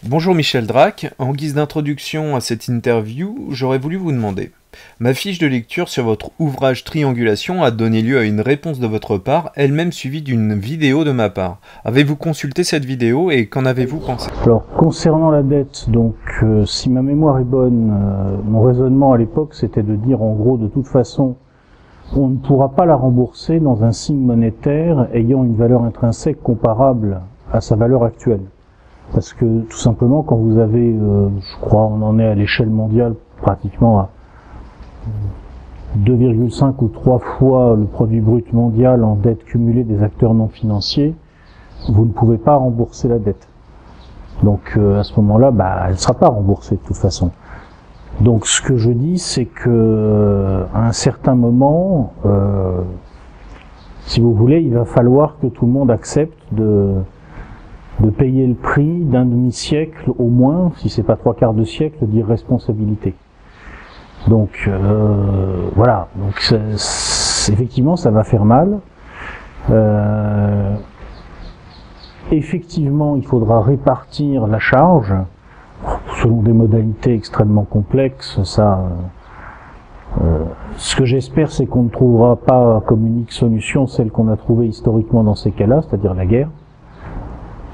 Bonjour Michel Drac, en guise d'introduction à cette interview, j'aurais voulu vous demander. Ma fiche de lecture sur votre ouvrage Triangulation a donné lieu à une réponse de votre part, elle-même suivie d'une vidéo de ma part. Avez-vous consulté cette vidéo et qu'en avez-vous pensé? Alors, concernant la dette, donc, si ma mémoire est bonne, mon raisonnement à l'époque, c'était de dire en gros, de toute façon, on ne pourra pas la rembourser dans un signe monétaire ayant une valeur intrinsèque comparable à sa valeur actuelle. Parce que, tout simplement, quand vous avez, je crois, on en est à l'échelle mondiale pratiquement à 2,5 ou 3 fois le produit brut mondial en dette cumulée des acteurs non financiers, vous ne pouvez pas rembourser la dette. Donc à ce moment-là, elle ne sera pas remboursée de toute façon. Donc ce que je dis, c'est que à un certain moment, si vous voulez, il va falloir que tout le monde accepte de payer le prix d'un demi-siècle au moins, si c'est pas 3/4 de siècle, d'irresponsabilité. Donc voilà, donc effectivement ça va faire mal. Effectivement, il faudra répartir la charge selon des modalités extrêmement complexes. Ce que j'espère, c'est qu'on ne trouvera pas comme unique solution celle qu'on a trouvée historiquement dans ces cas-là, c'est-à-dire la guerre.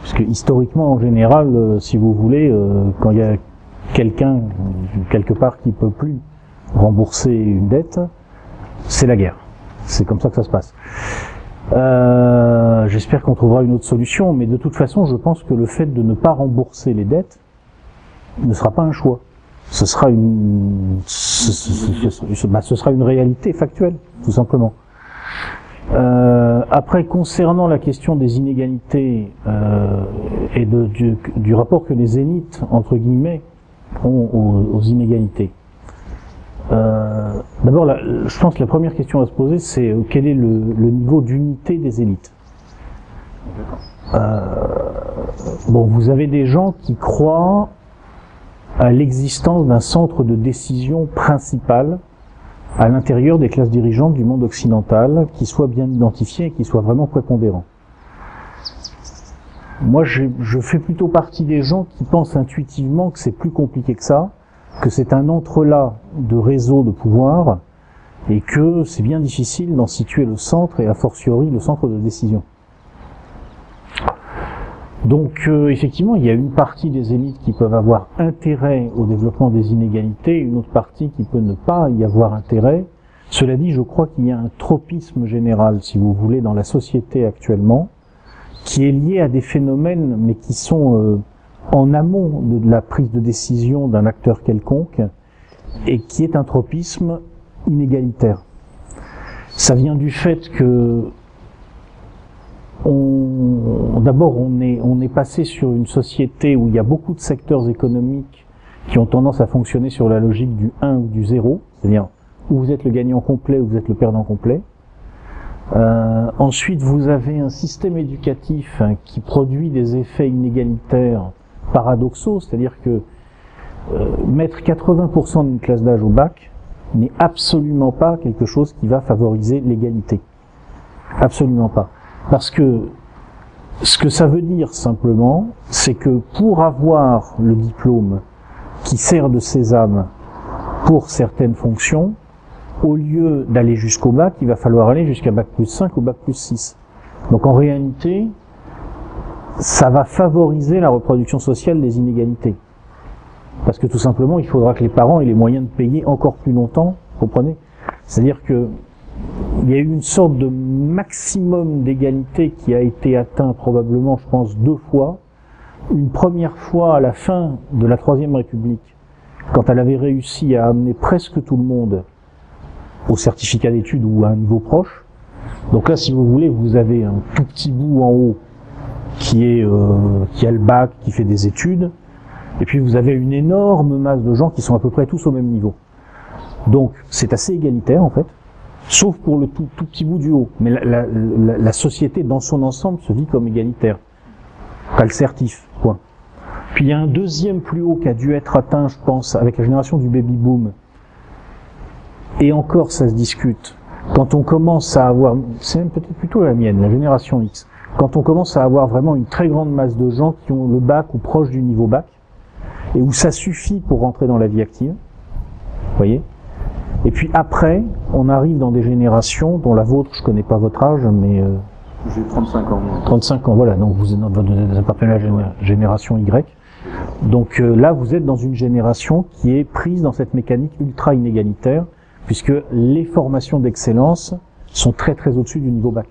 Puisque historiquement, en général, si vous voulez, quand il y a quelqu'un quelque part qui peut plus rembourser une dette, c'est la guerre. C'est comme ça que ça se passe. J'espère qu'on trouvera une autre solution, mais de toute façon, je pense que le fait de ne pas rembourser les dettes ne sera pas un choix. Ce sera ce sera une réalité factuelle, tout simplement. Après, concernant la question des inégalités et du rapport que les élites, entre guillemets, ont aux inégalités. D'abord, je pense que la première question à se poser, c'est quel est le niveau d'unité des élites. Vous avez des gens qui croient à l'existence d'un centre de décision principal à l'intérieur des classes dirigeantes du monde occidental, qui soit bien identifié et qui soit vraiment prépondérant. Moi, je fais plutôt partie des gens qui pensent intuitivement que c'est plus compliqué que ça, que c'est un entrelac de réseaux de pouvoir, et que c'est bien difficile d'en situer le centre, et a fortiori le centre de décision. Donc effectivement, il y a une partie des élites qui peuvent avoir intérêt au développement des inégalités, une autre partie qui peut ne pas y avoir intérêt. Cela dit, je crois qu'il y a un tropisme général, si vous voulez, dans la société actuellement, qui est lié à des phénomènes, mais qui sont en amont de la prise de décision d'un acteur quelconque, et qui est un tropisme inégalitaire. Ça vient du fait que d'abord, on est passé sur une société où il y a beaucoup de secteurs économiques qui ont tendance à fonctionner sur la logique du 1 ou du 0, c'est-à-dire où vous êtes le gagnant complet ou vous êtes le perdant complet. Ensuite, vous avez un système éducatif qui produit des effets inégalitaires paradoxaux, c'est-à-dire que mettre 80% d'une classe d'âge au bac n'est absolument pas quelque chose qui va favoriser l'égalité. Absolument pas. Parce que ce que ça veut dire simplement, c'est que pour avoir le diplôme qui sert de sésame pour certaines fonctions, au lieu d'aller jusqu'au bac, il va falloir aller jusqu'à bac plus 5 ou bac plus 6. Donc en réalité, ça va favoriser la reproduction sociale des inégalités. Parce que tout simplement, il faudra que les parents aient les moyens de payer encore plus longtemps, vous comprenez? C'est-à-dire que il y a eu une sorte de maximum d'égalité qui a été atteint probablement, je pense, 2 fois. Une première fois à la fin de la Troisième République, quand elle avait réussi à amener presque tout le monde au certificat d'études ou à un niveau proche. Donc là, si vous voulez, vous avez un tout petit bout en haut qui a le bac, qui fait des études, et puis vous avez une énorme masse de gens qui sont à peu près tous au même niveau. Donc c'est assez égalitaire en fait. Sauf pour le tout petit bout du haut. Mais la société dans son ensemble se vit comme égalitaire. Pas le certif, point. Puis il y a un deuxième plus haut qui a dû être atteint, je pense, avec la génération du baby-boom. Et encore, ça se discute. Quand on commence à avoir, c'est même peut-être plutôt la mienne, la génération X, quand on commence à avoir vraiment une très grande masse de gens qui ont le bac ou proche du niveau bac, et où ça suffit pour rentrer dans la vie active. Vous voyez? Et puis après, on arrive dans des générations, dont la vôtre, je connais pas votre âge, mais... J'ai 35 ans. Moi. 35 ans, voilà, donc vous appartenez à la génération Y. Donc là, vous êtes dans une génération qui est prise dans cette mécanique ultra inégalitaire, puisque les formations d'excellence sont très très au-dessus du niveau bac.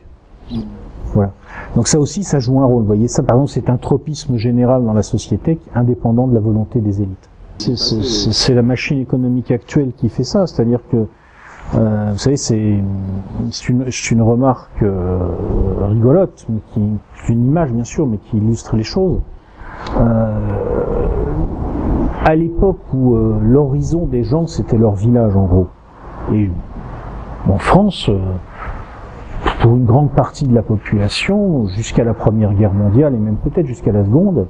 Voilà. Donc ça aussi, ça joue un rôle. Vous voyez, ça par exemple, c'est un tropisme général dans la société, indépendant de la volonté des élites. C'est la machine économique actuelle qui fait ça, c'est-à-dire que vous savez, c'est une remarque rigolote, mais qui une image bien sûr, mais qui illustre les choses. À l'époque où l'horizon des gens c'était leur village en gros, et en France, pour une grande partie de la population, jusqu'à la Première Guerre mondiale et même peut-être jusqu'à la Seconde,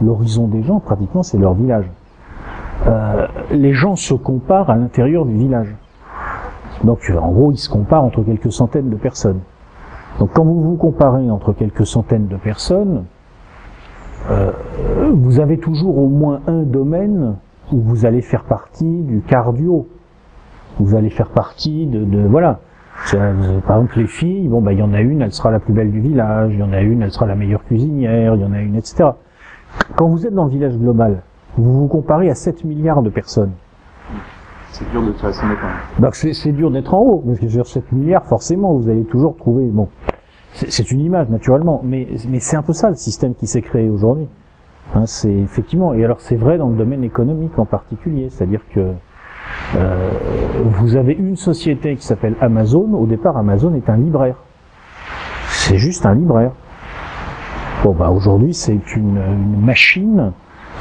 l'horizon des gens pratiquement c'est leur village. Les gens se comparent à l'intérieur du village. Donc en gros, ils se comparent entre quelques centaines de personnes. Donc quand vous vous comparez entre quelques centaines de personnes, vous avez toujours au moins un domaine où vous allez faire partie du cardio. Vous allez faire partie de voilà. Par exemple, les filles, bon il y en a une, elle sera la plus belle du village, il y en a une, elle sera la meilleure cuisinière, il y en a une, etc. Quand vous êtes dans le village global, vous vous comparez à 7 milliards de personnes. C'est dur de se rassurer quand même. Donc c'est dur d'être en haut, parce que sur 7 milliards, forcément, vous allez toujours trouver... Bon, c'est une image, naturellement, mais c'est un peu ça, le système qui s'est créé aujourd'hui. Hein, c'est effectivement... Et alors, c'est vrai dans le domaine économique en particulier, c'est-à-dire que vous avez une société qui s'appelle Amazon. Au départ, Amazon est un libraire. C'est juste un libraire. Bon, aujourd'hui, c'est une machine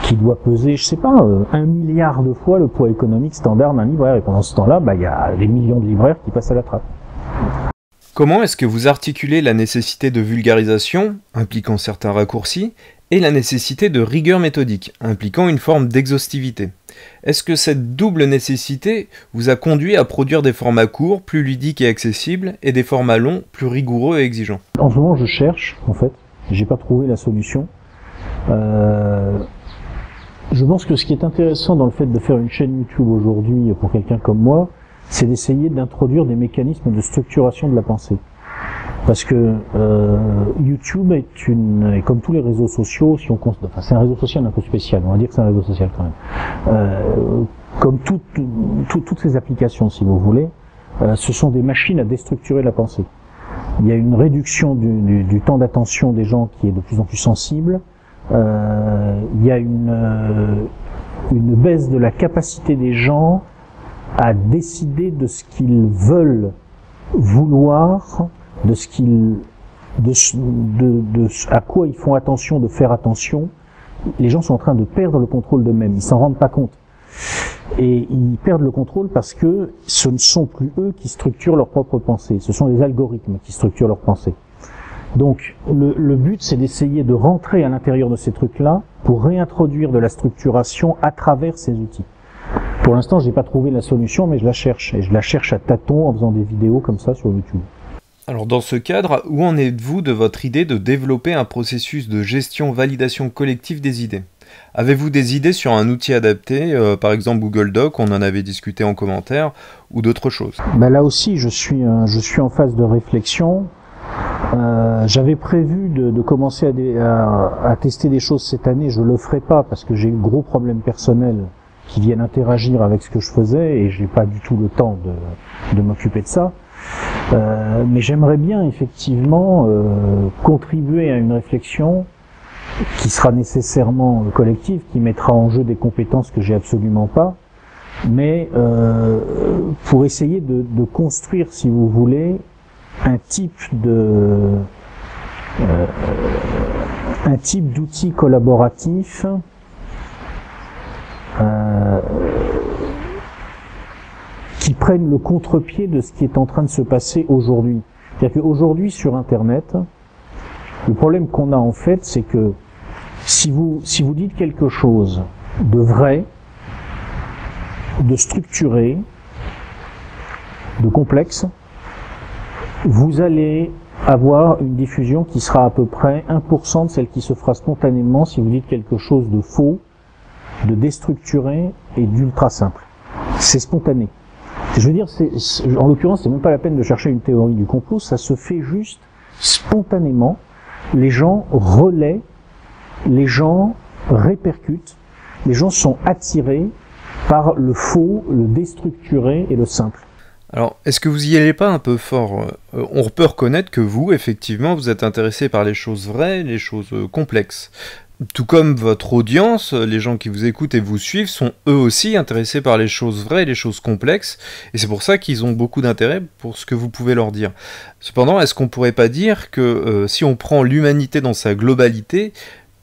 qui doit peser, je sais pas, 1 milliard de fois le poids économique standard d'un libraire. Et pendant ce temps-là, il y a des millions de libraires qui passent à la trappe. Comment est-ce que vous articulez la nécessité de vulgarisation, impliquant certains raccourcis, et la nécessité de rigueur méthodique, impliquant une forme d'exhaustivité? Est-ce que cette double nécessité vous a conduit à produire des formats courts, plus ludiques et accessibles, et des formats longs, plus rigoureux et exigeants? En ce moment, je cherche, en fait. J'ai pas trouvé la solution. Je pense que ce qui est intéressant dans le fait de faire une chaîne YouTube aujourd'hui pour quelqu'un comme moi, c'est d'essayer d'introduire des mécanismes de structuration de la pensée. Parce que YouTube est comme tous les réseaux sociaux, si on enfin, c'est un réseau social un peu spécial, on va dire que c'est un réseau social quand même. Comme toutes ces applications, si vous voulez, ce sont des machines à déstructurer la pensée. Il y a une réduction du temps d'attention des gens qui est de plus en plus sensible. Il y a une baisse de la capacité des gens à décider de ce qu'ils veulent vouloir, de ce qu'ils, à quoi ils font attention, de faire attention. Les gens sont en train de perdre le contrôle d'eux-mêmes, ils s'en rendent pas compte. Et ils perdent le contrôle parce que ce ne sont plus eux qui structurent leur propre pensée, ce sont les algorithmes qui structurent leur pensée. Donc le but c'est d'essayer de rentrer à l'intérieur de ces trucs-là pour réintroduire de la structuration à travers ces outils. Pour l'instant, j'ai pas trouvé la solution, mais je la cherche. Et je la cherche à tâtons en faisant des vidéos comme ça sur YouTube. Alors dans ce cadre, où en êtes-vous de votre idée de développer un processus de gestion-validation collective des idées? Avez-vous des idées sur un outil adapté, par exemple Google Doc, on en avait discuté en commentaire, ou d'autres choses? Là aussi, je suis en phase de réflexion. J'avais prévu de commencer à tester des choses cette année. Je le ferai pas parce que j'ai eu gros problèmes personnels qui viennent interagir avec ce que je faisais et j'ai pas du tout le temps de m'occuper de ça. Mais j'aimerais bien effectivement contribuer à une réflexion qui sera nécessairement collective, qui mettra en jeu des compétences que j'ai absolument pas, mais pour essayer de construire, si vous voulez, un type d'outil collaboratif qui prennent le contre-pied de ce qui est en train de se passer aujourd'hui. C'est-à-dire qu'aujourd'hui sur Internet, le problème qu'on a en fait, c'est que si vous dites quelque chose de vrai, de structuré, de complexe, vous allez avoir une diffusion qui sera à peu près 1% de celle qui se fera spontanément si vous dites quelque chose de faux de déstructuré et d'ultra simple. C'est spontané. Je veux dire, en l'occurrence, c'est même pas la peine de chercher une théorie du complot, ça se fait juste spontanément. Les gens relaient, les gens répercutent, les gens sont attirés par le faux, le déstructuré et le simple. Alors, est-ce que vous y allez pas un peu fort? On peut reconnaître que vous, effectivement, vous êtes intéressé par les choses vraies, les choses complexes. Tout comme votre audience, les gens qui vous écoutent et vous suivent sont eux aussi intéressés par les choses vraies, les choses complexes, et c'est pour ça qu'ils ont beaucoup d'intérêt pour ce que vous pouvez leur dire. Cependant, est-ce qu'on pourrait pas dire que si on prend l'humanité dans sa globalité,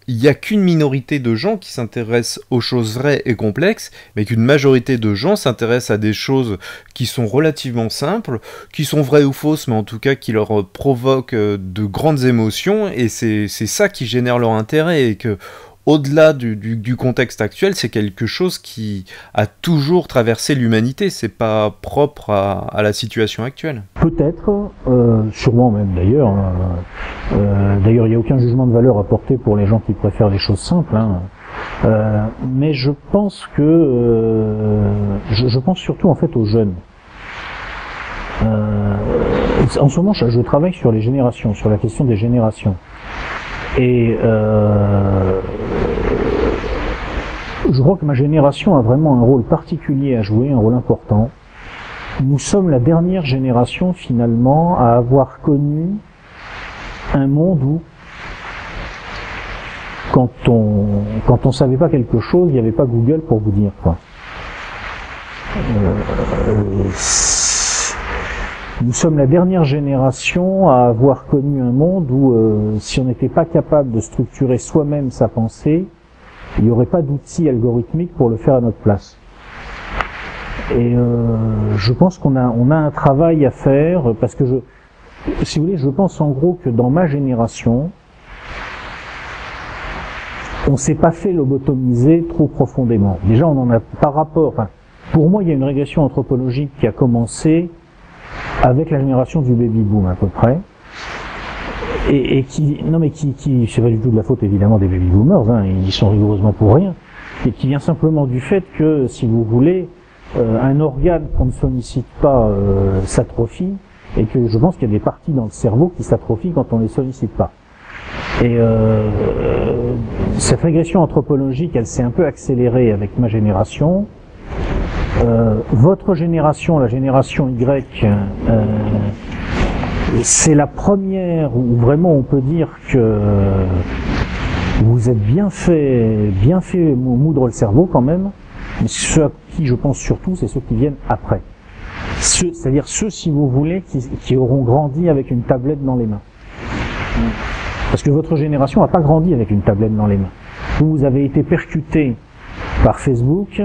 il n'y a qu'une minorité de gens qui s'intéressent aux choses vraies et complexes, mais qu'une majorité de gens s'intéressent à des choses qui sont relativement simples, qui sont vraies ou fausses, mais en tout cas qui leur provoquent de grandes émotions, et c'est ça qui génère leur intérêt, et que au-delà du contexte actuel, c'est quelque chose qui a toujours traversé l'humanité, c'est pas propre à la situation actuelle. Peut-être, sûrement même d'ailleurs. D'ailleurs, il n'y a aucun jugement de valeur à porter pour les gens qui préfèrent les choses simples. Mais je pense que, je pense surtout en fait aux jeunes. En ce moment, je travaille sur les générations, sur la question des générations. Et je crois que ma génération a vraiment un rôle particulier à jouer, un rôle important. Nous sommes la dernière génération finalement à avoir connu un monde où quand on savait pas quelque chose, il n'y avait pas Google pour vous dire quoi. Nous sommes la dernière génération à avoir connu un monde où si on n'était pas capable de structurer soi-même sa pensée, il n'y aurait pas d'outils algorithmiques pour le faire à notre place. Et je pense qu'on a un travail à faire, parce que si vous voulez, je pense en gros que dans ma génération, on s'est pas fait lobotomiser trop profondément. Déjà, on en a par rapport, enfin, pour moi, il y a une régression anthropologique qui a commencé avec la génération du baby-boom à peu près, et qui, c'est pas du tout de la faute évidemment des baby-boomers, ils y sont rigoureusement pour rien, et qui vient simplement du fait que, si vous voulez, un organe qu'on ne sollicite pas s'atrophie, et que je pense qu'il y a des parties dans le cerveau qui s'atrophient quand on les sollicite pas. Et cette régression anthropologique, elle s'est un peu accélérée avec ma génération. Votre génération, la génération Y, c'est la première où vraiment on peut dire que vous êtes bien fait moudre le cerveau quand même, mais ceux à qui je pense surtout, c'est ceux qui viennent après. C'est-à-dire ceux, si vous voulez, qui auront grandi avec une tablette dans les mains. Parce que votre génération n'a pas grandi avec une tablette dans les mains. Vous avez été percuté par Facebook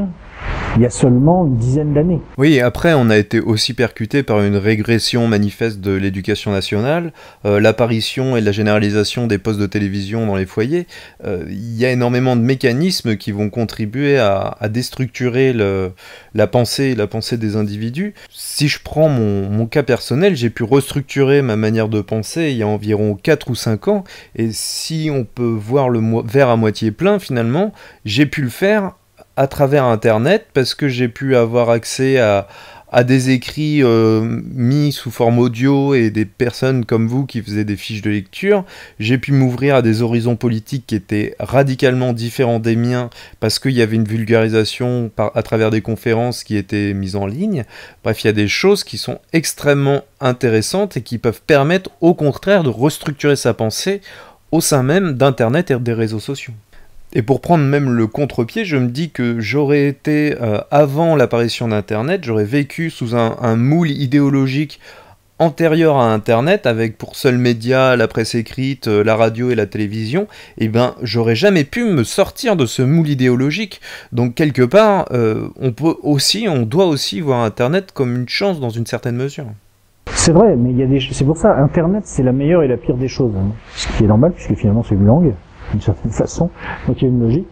il y a seulement une dizaine d'années. Oui, après on a été aussi percuté par une régression manifeste de l'éducation nationale, l'apparition et la généralisation des postes de télévision dans les foyers. Il y a énormément de mécanismes qui vont contribuer à déstructurer la pensée des individus. Si je prends mon cas personnel, j'ai pu restructurer ma manière de penser il y a environ 4 ou 5 ans, et si on peut voir le verre à moitié plein finalement, j'ai pu le faire à travers Internet, parce que j'ai pu avoir accès à des écrits mis sous forme audio et des personnes comme vous qui faisaient des fiches de lecture. J'ai pu m'ouvrir à des horizons politiques qui étaient radicalement différents des miens, parce qu'il y avait une vulgarisation à travers des conférences qui étaient mises en ligne. Bref, il y a des choses qui sont extrêmement intéressantes et qui peuvent permettre au contraire de restructurer sa pensée au sein même d'Internet et des réseaux sociaux. Et pour prendre même le contre-pied, je me dis que j'aurais été, avant l'apparition d'Internet, j'aurais vécu sous un moule idéologique antérieur à Internet, avec pour seul média la presse écrite, la radio et la télévision, et ben j'aurais jamais pu me sortir de ce moule idéologique. Donc quelque part, on doit aussi voir Internet comme une chance dans une certaine mesure. C'est vrai, mais c'est pour ça, Internet c'est la meilleure et la pire des choses, ce qui est normal puisque finalement c'est une langue. D'une certaine façon, donc il y a une logique.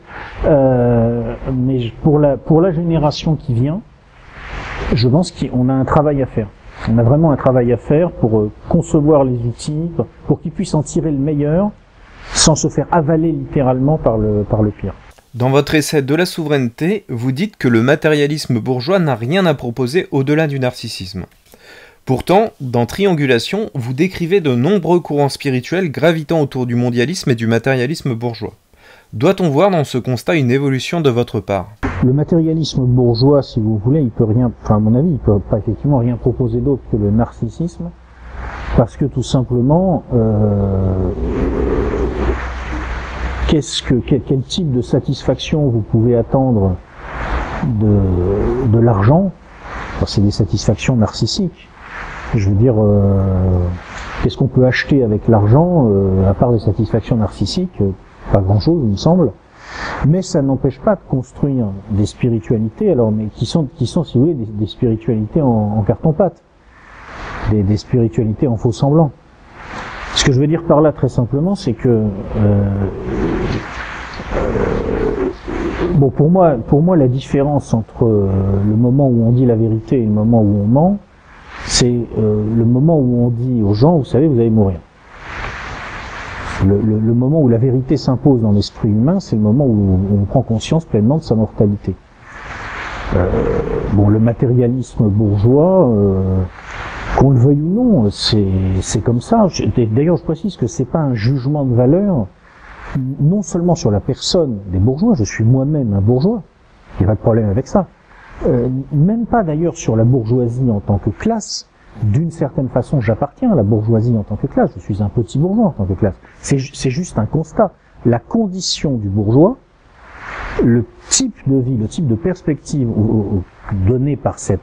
Mais pour la génération qui vient, je pense qu'on a un travail à faire. On a vraiment un travail à faire pour concevoir les outils, pour qu'ils puissent en tirer le meilleur, sans se faire avaler littéralement par le pire. Dans votre essai de la souveraineté, vous dites que le matérialisme bourgeois n'a rien à proposer au-delà du narcissisme. Pourtant, dans Triangulation, vous décrivez de nombreux courants spirituels gravitant autour du mondialisme et du matérialisme bourgeois. Doit-on voir dans ce constat une évolution de votre part? Le matérialisme bourgeois, si vous voulez, il peut rien, enfin à mon avis, il peut pas effectivement rien proposer d'autre que le narcissisme, parce que tout simplement, quel type de satisfaction vous pouvez attendre de l'argent? C'est des satisfactions narcissiques. Je veux dire, qu'est-ce qu'on peut acheter avec l'argent, à part des satisfactions narcissiques? Pas grand-chose, il me semble. Mais ça n'empêche pas de construire des spiritualités, alors, mais qui sont, si vous voulez, des spiritualités en carton-pâte. Des spiritualités en faux semblant. Ce que je veux dire par là, très simplement, c'est que, bon, pour moi, la différence entre le moment où on dit la vérité et le moment où on ment, c'est le moment où on dit aux gens, vous savez, vous allez mourir. Le moment où la vérité s'impose dans l'esprit humain, c'est le moment où on prend conscience pleinement de sa mortalité. Bon, le matérialisme bourgeois, qu'on le veuille ou non, c'est comme ça. D'ailleurs, je précise que c'est pas un jugement de valeur, non seulement sur la personne des bourgeois, je suis moi-même un bourgeois, il n'y a pas de problème avec ça. Même pas d'ailleurs sur la bourgeoisie en tant que classe. D'une certaine façon, j'appartiens à la bourgeoisie en tant que classe, je suis un petit bourgeois en tant que classe. C'est juste un constat. La condition du bourgeois, le type de vie, le type de perspective donné par cette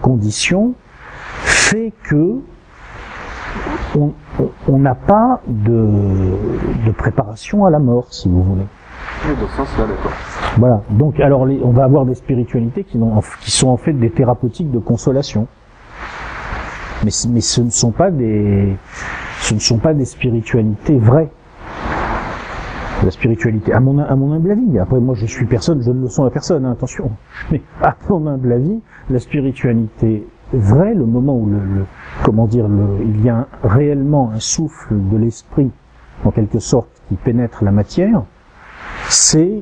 condition, fait que on n'a pas de préparation à la mort, si vous voulez. Oui, dans ce sens-là, d'accord. Voilà. Donc, alors, on va avoir des spiritualités qui sont en fait des thérapeutiques de consolation. Mais ce ne sont pas des spiritualités vraies. La spiritualité, à mon humble avis, après moi je suis personne, je ne le sens à personne, hein, attention, mais à mon humble avis, la spiritualité vraie, le moment où il y a réellement un souffle de l'esprit, en quelque sorte, qui pénètre la matière, c'est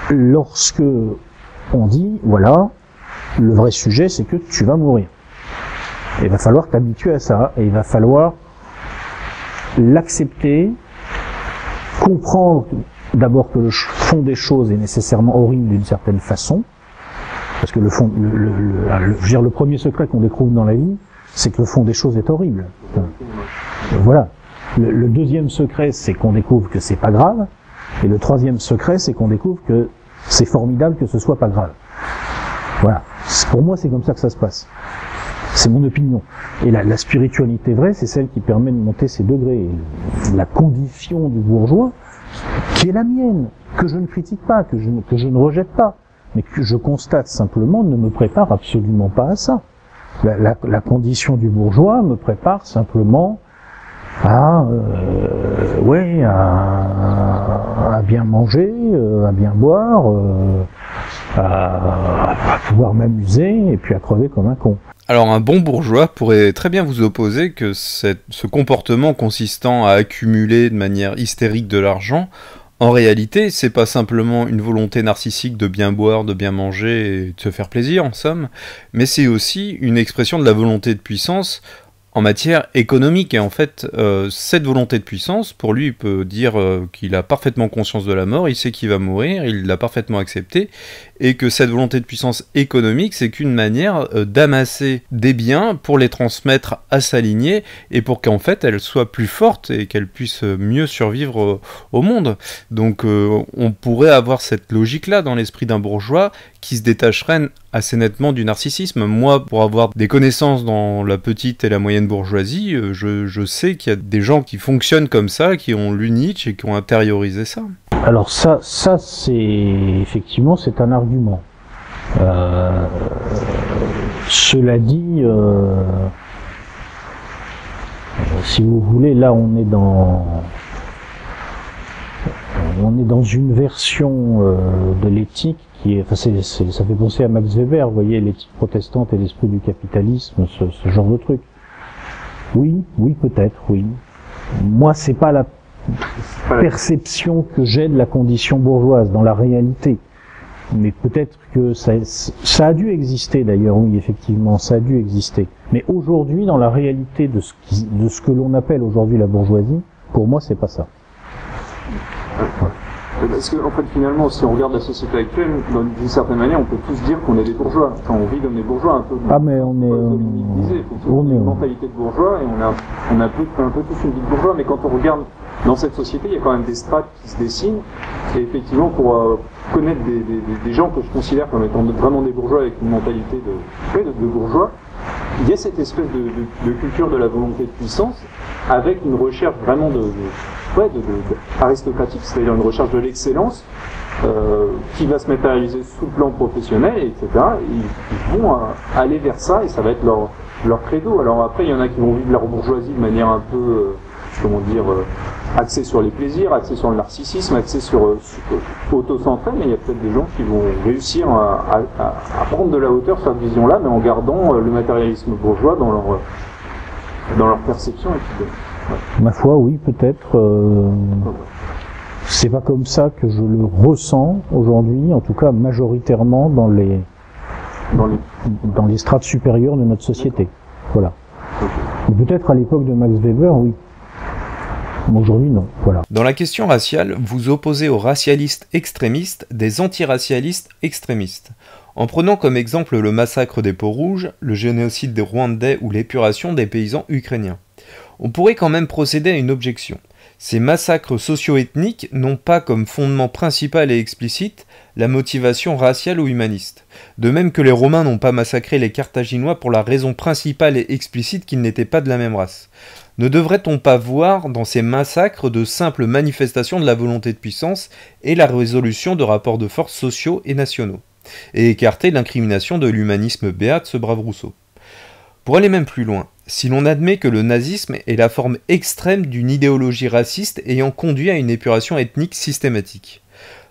lorsque on dit, voilà, le vrai sujet c'est que tu vas mourir. Et il va falloir t'habituer à ça, et il va falloir l'accepter, comprendre d'abord que le fond des choses est nécessairement horrible d'une certaine façon, parce que le premier secret qu'on découvre dans la vie, c'est que le fond des choses est horrible. Voilà. Le deuxième secret, c'est qu'on découvre que c'est pas grave, et le troisième secret, c'est qu'on découvre que c'est formidable que ce soit pas grave. Voilà. Pour moi, c'est comme ça que ça se passe. C'est mon opinion. Et la spiritualité vraie, c'est celle qui permet de monter ces degrés. La condition du bourgeois, qui est la mienne, que je ne critique pas, que je ne rejette pas, mais que je constate simplement, ne me prépare absolument pas à ça. La condition du bourgeois me prépare simplement à bien manger, à bien boire, à pouvoir m'amuser, et puis à crever comme un con. Alors un bon bourgeois pourrait très bien vous opposer que ce comportement consistant à accumuler de manière hystérique de l'argent, en réalité, c'est pas simplement une volonté narcissique de bien boire, de bien manger et de se faire plaisir en somme, mais c'est aussi une expression de la volonté de puissance en matière économique. Et en fait, cette volonté de puissance, pour lui, il peut dire qu'il a parfaitement conscience de la mort, il sait qu'il va mourir, il l'a parfaitement accepté, et que cette volonté de puissance économique, c'est qu'une manière d'amasser des biens pour les transmettre à sa lignée, et pour qu'en fait, elle soit plus forte et qu'elle puisse mieux survivre au monde. Donc on pourrait avoir cette logique-là dans l'esprit d'un bourgeois qui se détacherait assez nettement du narcissisme. Moi, pour avoir des connaissances dans la petite et la moyenne bourgeoisie, je sais qu'il y a des gens qui fonctionnent comme ça, qui ont lu Nietzsche et qui ont intériorisé ça. Alors ça c'est effectivement c'est un argument. Cela dit, si vous voulez, là on est dans une version de l'éthique qui est, enfin ça fait penser à Max Weber, vous voyez, l'éthique protestante et l'esprit du capitalisme, ce genre de truc. Oui, peut-être, oui. Moi, c'est pas perception que j'ai de la condition bourgeoise dans la réalité. Mais peut-être que ça a dû exister d'ailleurs, oui, effectivement, ça a dû exister. Mais aujourd'hui, dans la réalité de ce que l'on appelle aujourd'hui la bourgeoisie, pour moi, c'est pas ça. Parce qu'en fait, finalement, si on regarde la société actuelle, d'une certaine manière, on peut tous dire qu'on est des bourgeois. Enfin, on vit comme des bourgeois un peu. Ah, mais on est une mentalité de bourgeois et on a un peu tous une vie de bourgeois. Mais quand on regarde dans cette société, il y a quand même des strates qui se dessinent. Et effectivement, pour connaître des gens que je considère comme étant vraiment des bourgeois avec une mentalité de bourgeois, il y a cette espèce de culture de la volonté de puissance avec une recherche vraiment aristocratique, c'est-à-dire une recherche de l'excellence qui va se matérialiser sous le plan professionnel, etc. Et ils vont aller vers ça et ça va être leur credo. Alors après, il y en a qui vont vivre leur bourgeoisie de manière un peu, axée sur les plaisirs, axée sur le narcissisme, axée sur auto-centré, mais il y a peut-être des gens qui vont réussir à prendre de la hauteur sur cette vision-là, mais en gardant le matérialisme bourgeois dans leur perception. Ma foi, oui, peut-être. C'est pas comme ça que je le ressens aujourd'hui, en tout cas majoritairement dans les strates supérieures de notre société. Voilà. Okay. Peut-être à l'époque de Max Weber, oui. Aujourd'hui, non. Voilà. Dans la question raciale, vous opposez aux racialistes extrémistes des antiracialistes extrémistes. En prenant comme exemple le massacre des Peaux-Rouges, le génocide des Rwandais ou l'épuration des paysans ukrainiens. On pourrait quand même procéder à une objection. Ces massacres socio-ethniques n'ont pas comme fondement principal et explicite la motivation raciale ou humaniste. De même que les Romains n'ont pas massacré les Carthaginois pour la raison principale et explicite qu'ils n'étaient pas de la même race. Ne devrait-on pas voir dans ces massacres de simples manifestations de la volonté de puissance et la résolution de rapports de force sociaux et nationaux, et écarter l'incrimination de l'humanisme béat de ce brave Rousseau? Pour aller même plus loin, si l'on admet que le nazisme est la forme extrême d'une idéologie raciste ayant conduit à une épuration ethnique systématique,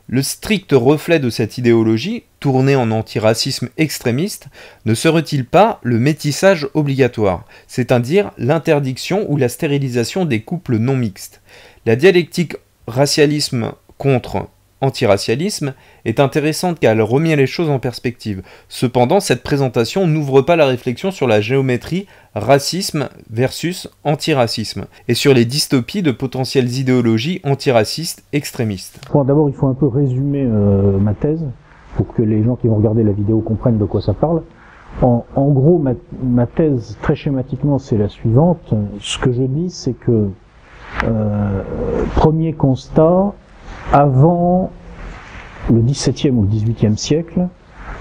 le strict reflet de cette idéologie, tournée en antiracisme extrémiste, ne serait-il pas le métissage obligatoire, c'est-à-dire l'interdiction ou la stérilisation des couples non mixtes? La dialectique racialisme contre antiracialisme est intéressante car elle remet les choses en perspective. Cependant, cette présentation n'ouvre pas la réflexion sur la géométrie racisme versus antiracisme et sur les dystopies de potentielles idéologies antiracistes extrémistes. Bon, d'abord, il faut un peu résumer ma thèse pour que les gens qui vont regarder la vidéo comprennent de quoi ça parle. En gros, ma thèse, très schématiquement, c'est la suivante. Ce que je dis, c'est que premier constat, avant le XVIIe ou le XVIIIe siècle,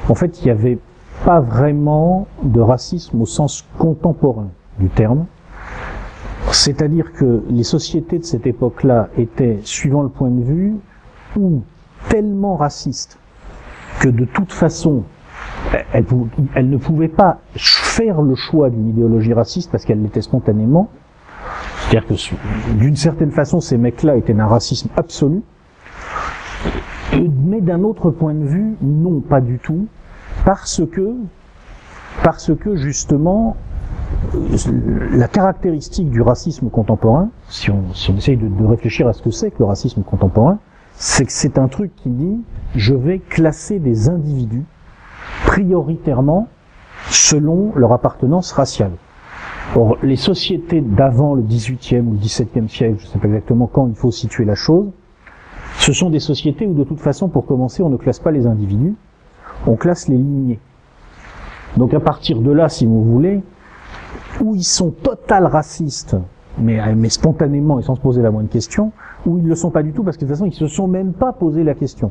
en fait, il n'y avait pas vraiment de racisme au sens contemporain du terme. C'est-à-dire que les sociétés de cette époque-là étaient, suivant le point de vue, ou tellement racistes que de toute façon, elles ne pouvaient pas faire le choix d'une idéologie raciste parce qu'elles l'étaient spontanément. C'est-à-dire que d'une certaine façon, ces mecs-là étaient d'un racisme absolu. Mais d'un autre point de vue, non, pas du tout, parce que justement, la caractéristique du racisme contemporain, si on essaye de réfléchir à ce que c'est que le racisme contemporain, c'est que c'est un truc qui dit « je vais classer des individus prioritairement selon leur appartenance raciale ». Or, les sociétés d'avant le XVIIIe ou le XVIIe siècle, je ne sais pas exactement quand il faut situer la chose, ce sont des sociétés où de toute façon, pour commencer, on ne classe pas les individus, on classe les lignées. Donc à partir de là, si vous voulez, où ils sont total racistes, mais spontanément et sans se poser la moindre question, ou ils ne le sont pas du tout parce que de toute façon, ils se sont même pas posé la question.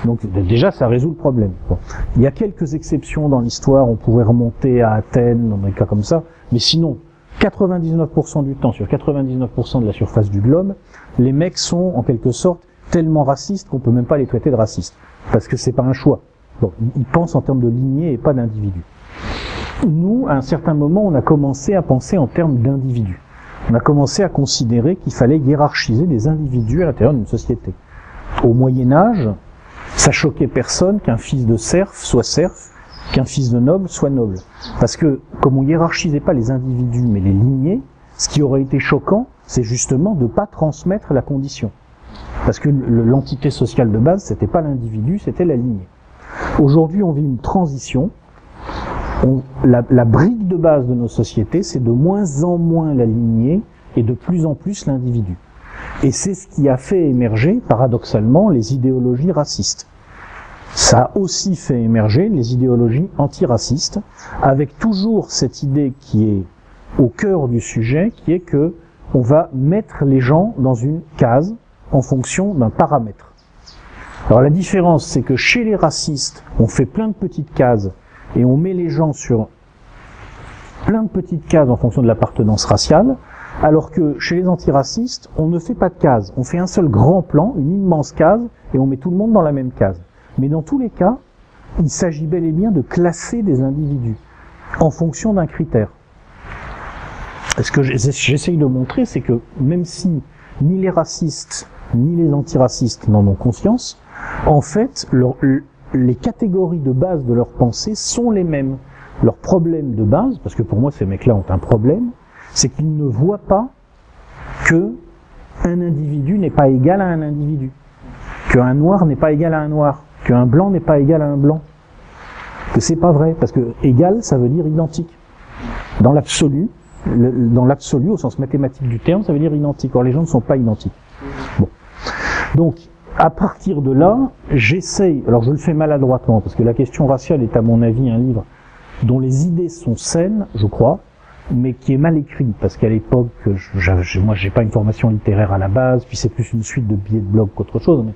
Donc déjà, ça résout le problème. Bon. Il y a quelques exceptions dans l'histoire, on pourrait remonter à Athènes, dans des cas comme ça, mais sinon, 99% du temps, sur 99% de la surface du globe, les mecs sont en quelque sorte tellement racistes qu'on peut même pas les traiter de racistes, parce que c'est pas un choix. Bon, ils pensent en termes de lignée et pas d'individus. Nous, à un certain moment, on a commencé à penser en termes d'individus. On a commencé à considérer qu'il fallait hiérarchiser des individus à l'intérieur d'une société. Au Moyen-Âge, ça choquait personne qu'un fils de serf soit serf, qu'un fils de noble soit noble. Parce que, comme on hiérarchisait pas les individus mais les lignées, ce qui aurait été choquant, c'est justement de ne pas transmettre la condition. Parce que l'entité sociale de base, c'était pas l'individu, c'était la lignée. Aujourd'hui, on vit une transition. La brique de base de nos sociétés, c'est de moins en moins la lignée et de plus en plus l'individu. Et c'est ce qui a fait émerger, paradoxalement, les idéologies racistes. Ça a aussi fait émerger les idéologies antiracistes, avec toujours cette idée qui est au cœur du sujet, qui est que on va mettre les gens dans une case en fonction d'un paramètre. Alors la différence, c'est que chez les racistes, on fait plein de petites cases et on met les gens sur plein de petites cases en fonction de l'appartenance raciale, alors que chez les antiracistes, on ne fait pas de cases. On fait un seul grand plan, une immense case, et on met tout le monde dans la même case. Mais dans tous les cas, il s'agit bel et bien de classer des individus en fonction d'un critère. Et ce que j'essaye de montrer, c'est que même si ni les racistes ni les antiracistes n'en ont conscience, en fait, les catégories de base de leur pensée sont les mêmes. Leur problème de base, parce que pour moi ces mecs-là ont un problème, c'est qu'ils ne voient pas que un individu n'est pas égal à un individu, qu'un noir n'est pas égal à un noir, qu'un blanc n'est pas égal à un blanc, que c'est pas vrai, parce que égal, ça veut dire identique. Dans l'absolu, au sens mathématique du terme, ça veut dire identique. Or, les gens ne sont pas identiques. Bon. Donc, à partir de là, j'essaye, alors je le fais maladroitement, parce que la question raciale est à mon avis un livre dont les idées sont saines, je crois, mais qui est mal écrit, parce qu'à l'époque, moi j'ai pas une formation littéraire à la base, puis c'est plus une suite de billets de blog qu'autre chose, mais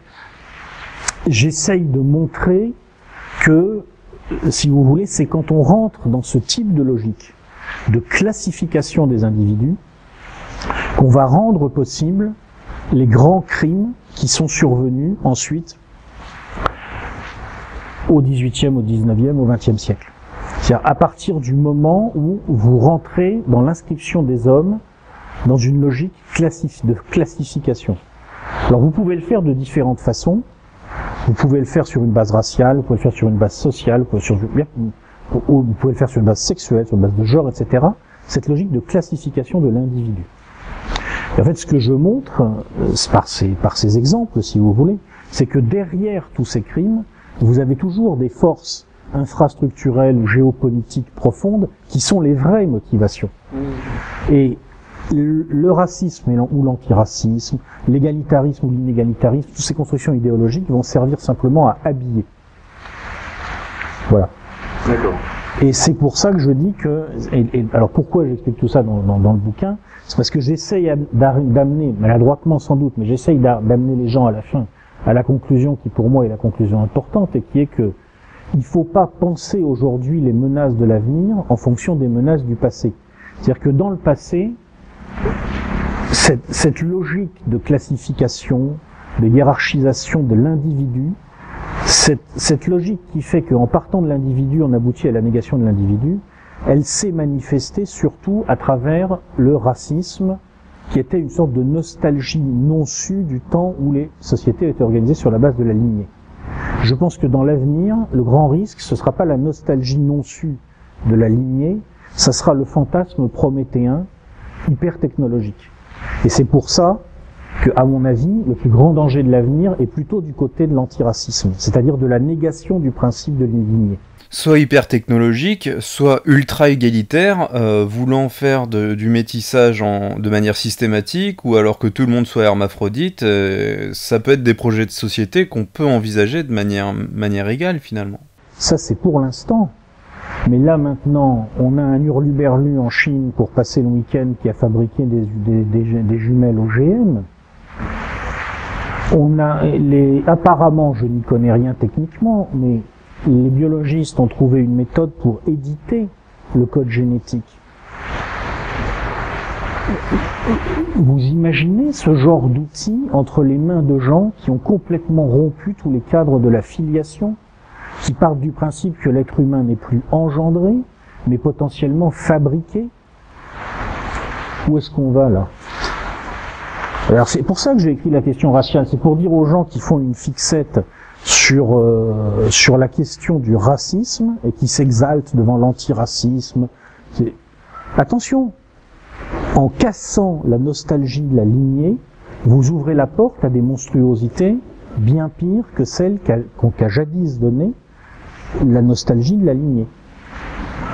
j'essaye de montrer que, si vous voulez, c'est quand on rentre dans ce type de logique de classification des individus qu'on va rendre possible les grands crimes qui sont survenus ensuite au XVIIIe, au XIXe, au XXe siècle. C'est-à-dire à partir du moment où vous rentrez dans l'inscription des hommes dans une logique de classification. Alors vous pouvez le faire de différentes façons. Vous pouvez le faire sur une base raciale, vous pouvez le faire sur une base sociale, vous pouvez le faire sur une base sexuelle, sur une base de genre, etc. Cette logique de classification de l'individu. Et en fait, ce que je montre, par ces exemples, si vous voulez, c'est que derrière tous ces crimes, vous avez toujours des forces infrastructurelles ou géopolitiques profondes qui sont les vraies motivations. Et le racisme ou l'antiracisme, l'égalitarisme ou l'inégalitarisme, toutes ces constructions idéologiques vont servir simplement à habiller. Voilà. D'accord. Et c'est pour ça que je dis que... alors pourquoi j'explique tout ça dans le bouquin? C'est parce que j'essaye d'amener, maladroitement sans doute, mais j'essaye d'amener les gens à la fin, à la conclusion qui pour moi est la conclusion importante, et qui est que il ne faut pas penser aujourd'hui les menaces de l'avenir en fonction des menaces du passé. C'est-à-dire que dans le passé, cette logique de classification, de hiérarchisation de l'individu, cette logique qui fait qu'en partant de l'individu, on aboutit à la négation de l'individu, elle s'est manifestée surtout à travers le racisme, qui était une sorte de nostalgie non sue du temps où les sociétés étaient organisées sur la base de la lignée. Je pense que dans l'avenir, le grand risque, ce ne sera pas la nostalgie non sue de la lignée, ça sera le fantasme prométhéen hyper technologique. Et c'est pour ça que, à mon avis, le plus grand danger de l'avenir est plutôt du côté de l'antiracisme, c'est-à-dire de la négation du principe de lignée. Soit hyper technologique, soit ultra égalitaire, voulant faire du métissage de manière systématique, ou alors que tout le monde soit hermaphrodite, ça peut être des projets de société qu'on peut envisager de manière égale finalement. Ça c'est pour l'instant. Mais là maintenant, on a un hurluberlu en Chine pour passer le week-end qui a fabriqué des jumelles OGM. Apparemment, je n'y connais rien techniquement, mais les biologistes ont trouvé une méthode pour éditer le code génétique. Vous imaginez ce genre d'outil entre les mains de gens qui ont complètement rompu tous les cadres de la filiation, qui partent du principe que l'être humain n'est plus engendré, mais potentiellement fabriqué? Où est-ce qu'on va là? Alors c'est pour ça que j'ai écrit la question raciale, c'est pour dire aux gens qui font une fixette sur la question du racisme et qui s'exaltent devant l'antiracisme. Attention, En cassant la nostalgie de la lignée, vous ouvrez la porte à des monstruosités bien pires que celles qu'a jadis donné la nostalgie de la lignée.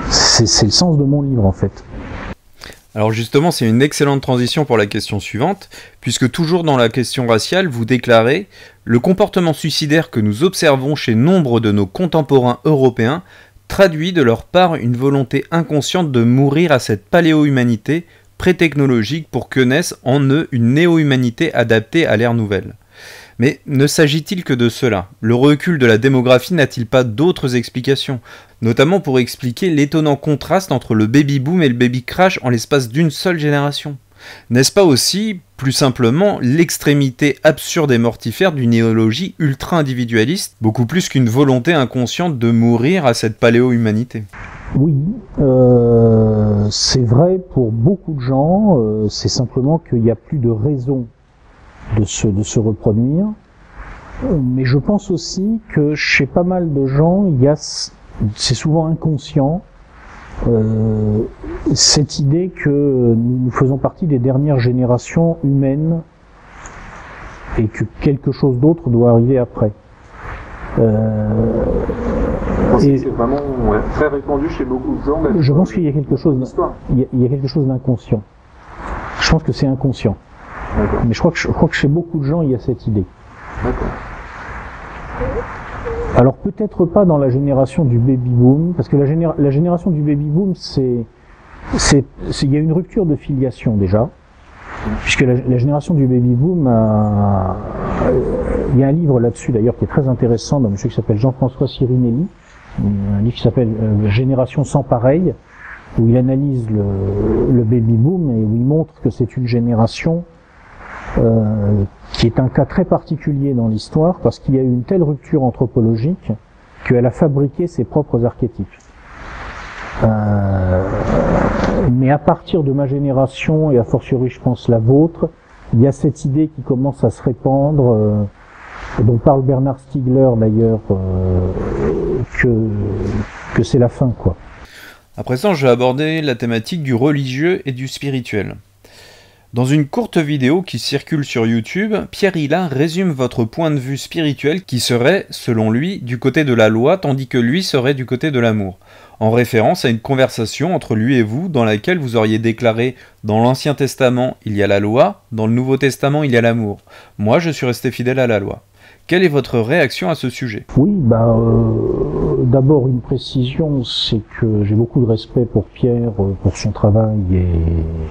C'est le sens de mon livre, en fait. Alors justement, c'est une excellente transition pour la question suivante, puisque toujours dans la question raciale, vous déclarez « Le comportement suicidaire que nous observons chez nombre de nos contemporains européens traduit de leur part une volonté inconsciente de mourir à cette paléo-humanité pré-technologique pour que naisse en eux une néo-humanité adaptée à l'ère nouvelle. » Mais ne s'agit-il que de cela? Le recul de la démographie n'a-t-il pas d'autres explications? Notamment pour expliquer l'étonnant contraste entre le baby-boom et le baby-crash en l'espace d'une seule génération. N'est-ce pas aussi, plus simplement, l'extrémité absurde et mortifère d'une idéologie ultra-individualiste, beaucoup plus qu'une volonté inconsciente de mourir à cette paléo-humanité? Oui, c'est vrai pour beaucoup de gens, c'est simplement qu'il n'y a plus de raison de se reproduire, mais je pense aussi que chez pas mal de gens, c'est souvent inconscient, cette idée que nous faisons partie des dernières générations humaines et que quelque chose d'autre doit arriver après. Et c'est vraiment très répandu chez beaucoup de gens. Je pense qu'il y a quelque chose, il y a quelque chose d'inconscient. Je pense que c'est inconscient. Mais je crois que chez beaucoup de gens, il y a cette idée. Alors peut-être pas dans la génération du baby-boom, parce que la génération du baby-boom, il y a une rupture de filiation déjà, puisque la génération du baby-boom, il y a un livre là-dessus d'ailleurs qui est très intéressant d'un monsieur qui s'appelle Jean-François Sirinelli, un livre qui s'appelle Génération sans pareil, où il analyse le baby-boom et où il montre que c'est une génération qui est un cas très particulier dans l'histoire parce qu'il y a eu une telle rupture anthropologique qu'elle a fabriqué ses propres archétypes. Mais à partir de ma génération, et a fortiori je pense la vôtre, il y a cette idée qui commence à se répandre, dont parle Bernard Stiegler d'ailleurs, que c'est la fin, quoi. À présent, je vais aborder la thématique du religieux et du spirituel. Dans une courte vidéo qui circule sur YouTube, Pierre Hilin résume votre point de vue spirituel qui serait, selon lui, du côté de la loi tandis que lui serait du côté de l'amour, en référence à une conversation entre lui et vous dans laquelle vous auriez déclaré « Dans l'Ancien Testament, il y a la loi, dans le Nouveau Testament, il y a l'amour. Moi, je suis resté fidèle à la loi. » Quelle est votre réaction à ce sujet? Oui, d'abord une précision, c'est que j'ai beaucoup de respect pour Pierre, pour son travail, et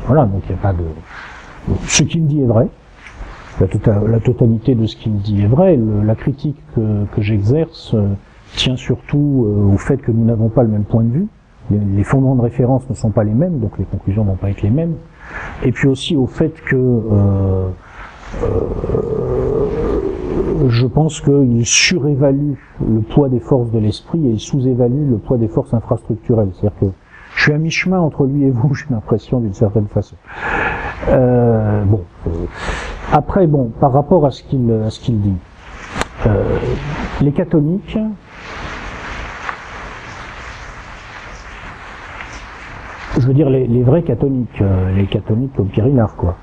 voilà, donc il n'y a pas de... Ce qu'il me dit est vrai, la totalité de ce qu'il me dit est vrai, la critique que j'exerce tient surtout au fait que nous n'avons pas le même point de vue, les fondements de référence ne sont pas les mêmes, donc les conclusions ne vont pas être les mêmes, et puis aussi au fait que je pense qu'il surévalue le poids des forces de l'esprit et il sous-évalue le poids des forces infrastructurelles. C'est-à-dire que je suis à mi-chemin entre lui et vous, j'ai l'impression, d'une certaine façon. Après, par rapport à ce qu'il dit, les catholiques, je veux dire les vrais catholiques, les catholiques comme Pierre Hilin, quoi.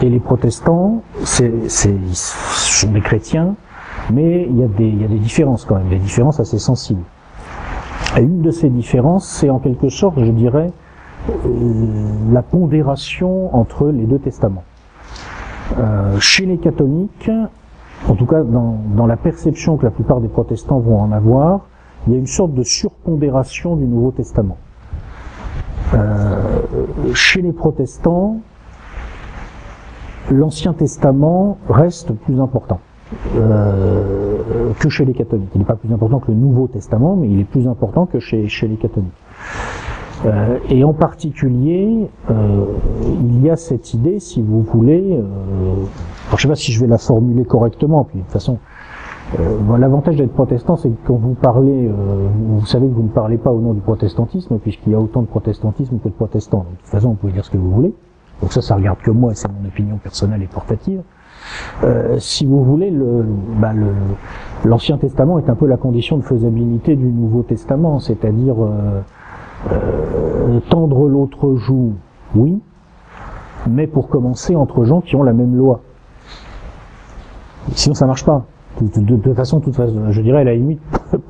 Et les protestants, ce sont des chrétiens, mais il y a des différences quand même, des différences assez sensibles. Et une de ces différences, c'est en quelque sorte, je dirais, la pondération entre les deux testaments. Chez les catholiques, en tout cas dans la perception que la plupart des protestants vont en avoir, il y a une sorte de surpondération du Nouveau Testament. Chez les protestants, l'Ancien Testament reste plus important que chez les catholiques. Il n'est pas plus important que le Nouveau Testament, mais il est plus important que chez les catholiques. Et en particulier, il y a cette idée, si vous voulez, alors je ne sais pas si je vais la formuler correctement, puis de toute façon, l'avantage d'être protestant, c'est que quand vous parlez, vous savez que vous ne parlez pas au nom du protestantisme, puisqu'il y a autant de protestantisme que de protestants. Donc, de toute façon, vous pouvez dire ce que vous voulez. Donc ça regarde que moi, et c'est mon opinion personnelle et portative. Si vous voulez, l'Ancien Testament est un peu la condition de faisabilité du Nouveau Testament, c'est-à-dire tendre l'autre joue, oui, mais pour commencer entre gens qui ont la même loi. Sinon ça marche pas. De toute façon, je dirais à la limite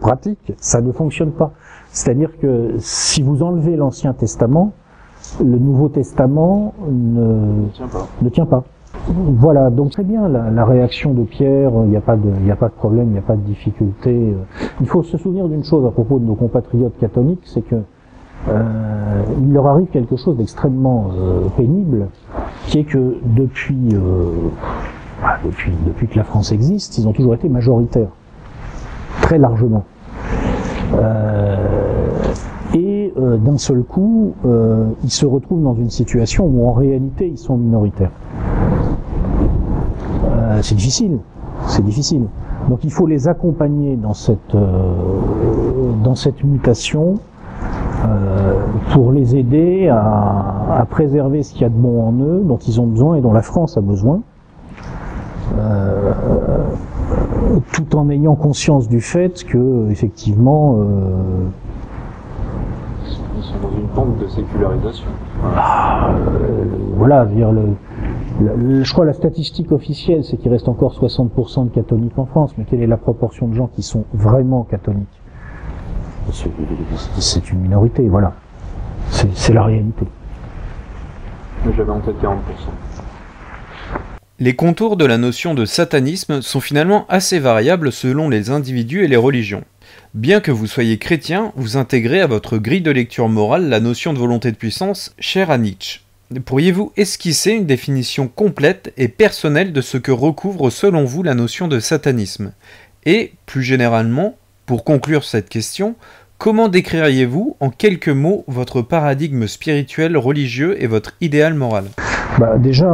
pratique, ça ne fonctionne pas. C'est-à-dire que si vous enlevez l'Ancien Testament, le Nouveau Testament ne tient pas. Voilà, donc très bien la réaction de Pierre, il n'y a pas de problème, il n'y a pas de difficulté. Il faut se souvenir d'une chose à propos de nos compatriotes catholiques, c'est que il leur arrive quelque chose d'extrêmement pénible, qui est que depuis que la France existe, ils ont toujours été majoritaires, très largement. D'un seul coup, ils se retrouvent dans une situation où en réalité ils sont minoritaires. C'est difficile. Donc il faut les accompagner dans cette mutation pour les aider à préserver ce qu'il y a de bon en eux, dont ils ont besoin et dont la France a besoin, tout en ayant conscience du fait que effectivement ils sont dans une pente de sécularisation. Voilà, je veux dire, je crois la statistique officielle, c'est qu'il reste encore 60% de catholiques en France, mais quelle est la proportion de gens qui sont vraiment catholiques? C'est une minorité, voilà. C'est la réalité. Mais j'avais en tête 40%. Les contours de la notion de satanisme sont finalement assez variables selon les individus et les religions. Bien que vous soyez chrétien, vous intégrez à votre grille de lecture morale la notion de volonté de puissance chère à Nietzsche. Pourriez-vous esquisser une définition complète et personnelle de ce que recouvre selon vous la notion de satanisme? Et, plus généralement, pour conclure cette question, comment décririez-vous en quelques mots votre paradigme spirituel religieux et votre idéal moral? Déjà,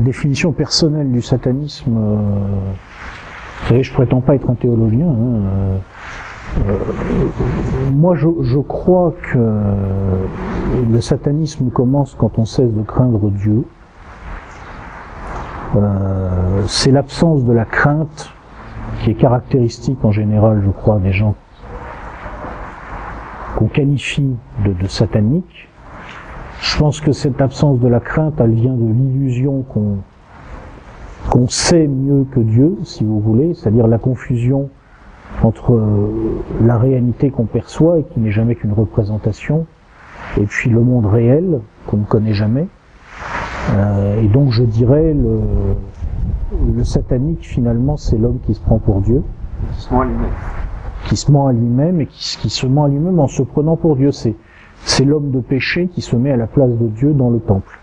définition personnelle du satanisme, vous savez, je prétends pas être un théologien, moi je crois que le satanisme commence quand on cesse de craindre Dieu. C'est l'absence de la crainte qui est caractéristique en général, je crois, des gens qu'on qualifie de sataniques. Je pense que cette absence de la crainte, elle vient de l'illusion qu'on sait mieux que Dieu, si vous voulez, c'est-à-dire la confusion entre la réalité qu'on perçoit et qui n'est jamais qu'une représentation, et puis le monde réel qu'on ne connaît jamais. Et donc je dirais le satanique finalement c'est l'homme qui se prend pour Dieu, qui se ment à lui-même et qui se ment à lui-même en se prenant pour Dieu. C'est l'homme de péché qui se met à la place de Dieu dans le temple.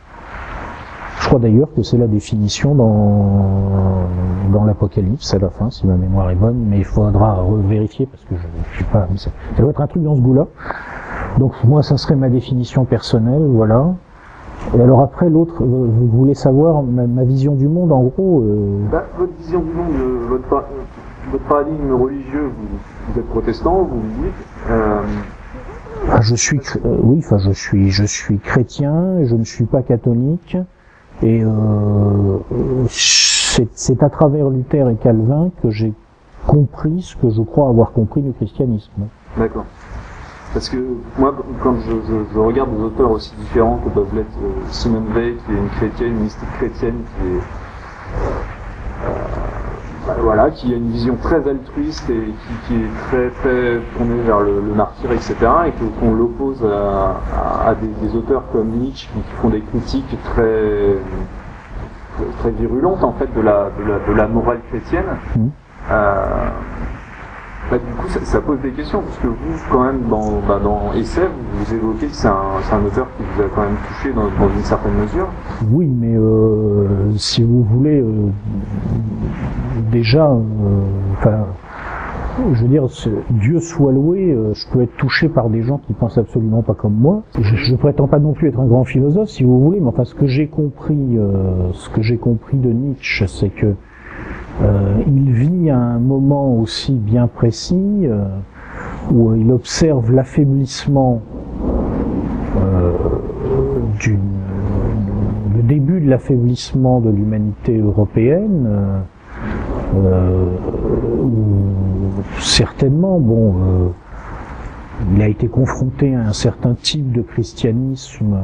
Je crois d'ailleurs que c'est la définition dans l'Apocalypse à la fin, si ma mémoire est bonne, mais il faudra vérifier parce que je suis pas. Ça doit être un truc dans ce goût-là. Donc moi, ça serait ma définition personnelle, voilà. Et alors après, l'autre, vous voulez savoir ma vision du monde, en gros. Votre vision du monde, votre paradigme religieux, vous êtes protestant, vous me dites. Je suis chrétien, je ne suis pas catholique. Et c'est à travers Luther et Calvin que j'ai compris ce que je crois avoir compris du christianisme. D'accord. Parce que moi, quand je regarde des auteurs aussi différents que peuvent l'être Simone Weil, qui est une chrétienne, une mystique chrétienne, qui a une vision très altruiste et qui est très très tournée vers le martyr, etc. Et qu'on l'oppose à des auteurs comme Nietzsche qui font des critiques très très virulentes en fait de la morale chrétienne. Du coup, ça pose des questions, parce que vous, quand même, dans Essai, vous évoquez que c'est un auteur qui vous a quand même touché dans une certaine mesure. Oui, mais si vous voulez, déjà, je veux dire, Dieu soit loué, je peux être touché par des gens qui pensent absolument pas comme moi. Je prétends pas non plus être un grand philosophe, si vous voulez, mais enfin, ce que j'ai compris de Nietzsche, c'est que il vit à un moment aussi bien précis où il observe l'affaiblissement le début de l'affaiblissement de l'humanité européenne, où certainement, il a été confronté à un certain type de christianisme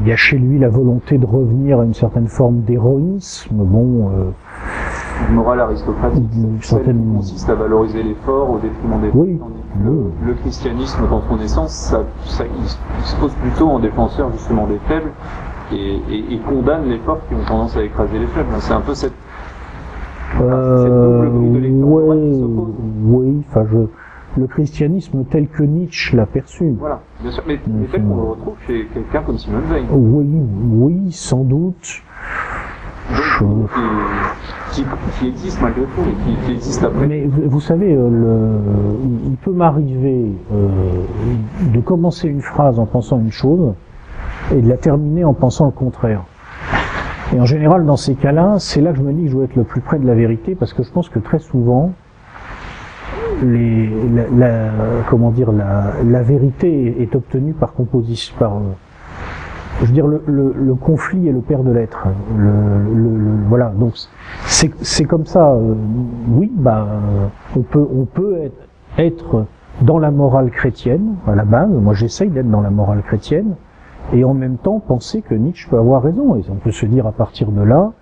il y a chez lui la volonté de revenir à une certaine forme d'héroïsme, bon, Une morale aristocratique, Une celle qui certaine- consiste à valoriser l'effort au détriment des Oui. tandis que le christianisme, dans son essence, il se pose plutôt en défenseur justement des faibles et condamne les forts qui ont tendance à écraser les faibles. C'est un peu cette double grille de lecture morale qui s'oppose. oui, enfin, le christianisme tel que Nietzsche l'a perçu. Voilà, bien sûr, mais tel qu'on le retrouve chez quelqu'un comme Simone Veil. Oui, oui, sans doute. Donc, qui existe malgré tout et qui existe après. Mais vous savez, il peut m'arriver de commencer une phrase en pensant une chose et de la terminer en pensant le contraire. Et en général, dans ces cas-là, c'est là que je me dis que je dois être le plus près de la vérité, parce que je pense que très souvent, la vérité est obtenue par composition, je veux dire, le conflit est le père de l'être. Voilà. Donc, c'est comme ça. Oui, on peut être dans la morale chrétienne, à la base. Moi, j'essaye d'être dans la morale chrétienne. Et en même temps, penser que Nietzsche peut avoir raison. Et on peut se dire à partir de là,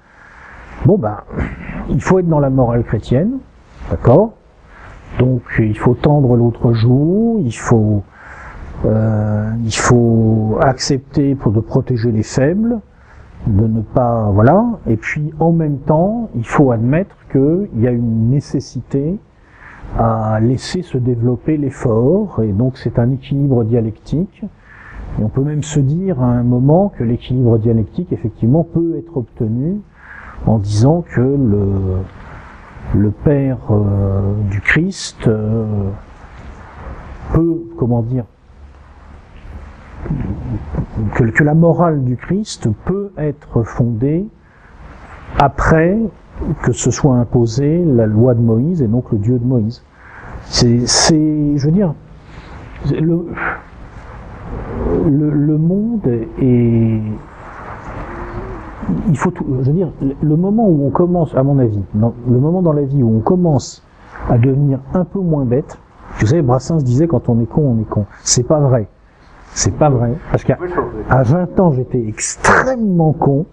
il faut être dans la morale chrétienne. D'accord? Donc, il faut tendre l'autre joue, il faut accepter de protéger les faibles, de ne pas, voilà. Et puis, en même temps, il faut admettre qu'il y a une nécessité à laisser se développer les forts, et donc c'est un équilibre dialectique. Et on peut même se dire à un moment que l'équilibre dialectique, effectivement, peut être obtenu en disant que le Père du Christ peut, comment dire, que la morale du Christ peut être fondée après que se soit imposée la loi de Moïse et donc le Dieu de Moïse. Je veux dire, le monde est, il faut tout, je veux dire, le moment où on commence, à mon avis, le moment dans la vie où on commence à devenir un peu moins bête, vous savez, Brassens disait quand on est con, on est con. C'est pas vrai. C'est pas vrai. Parce qu'à 20 ans, j'étais extrêmement con.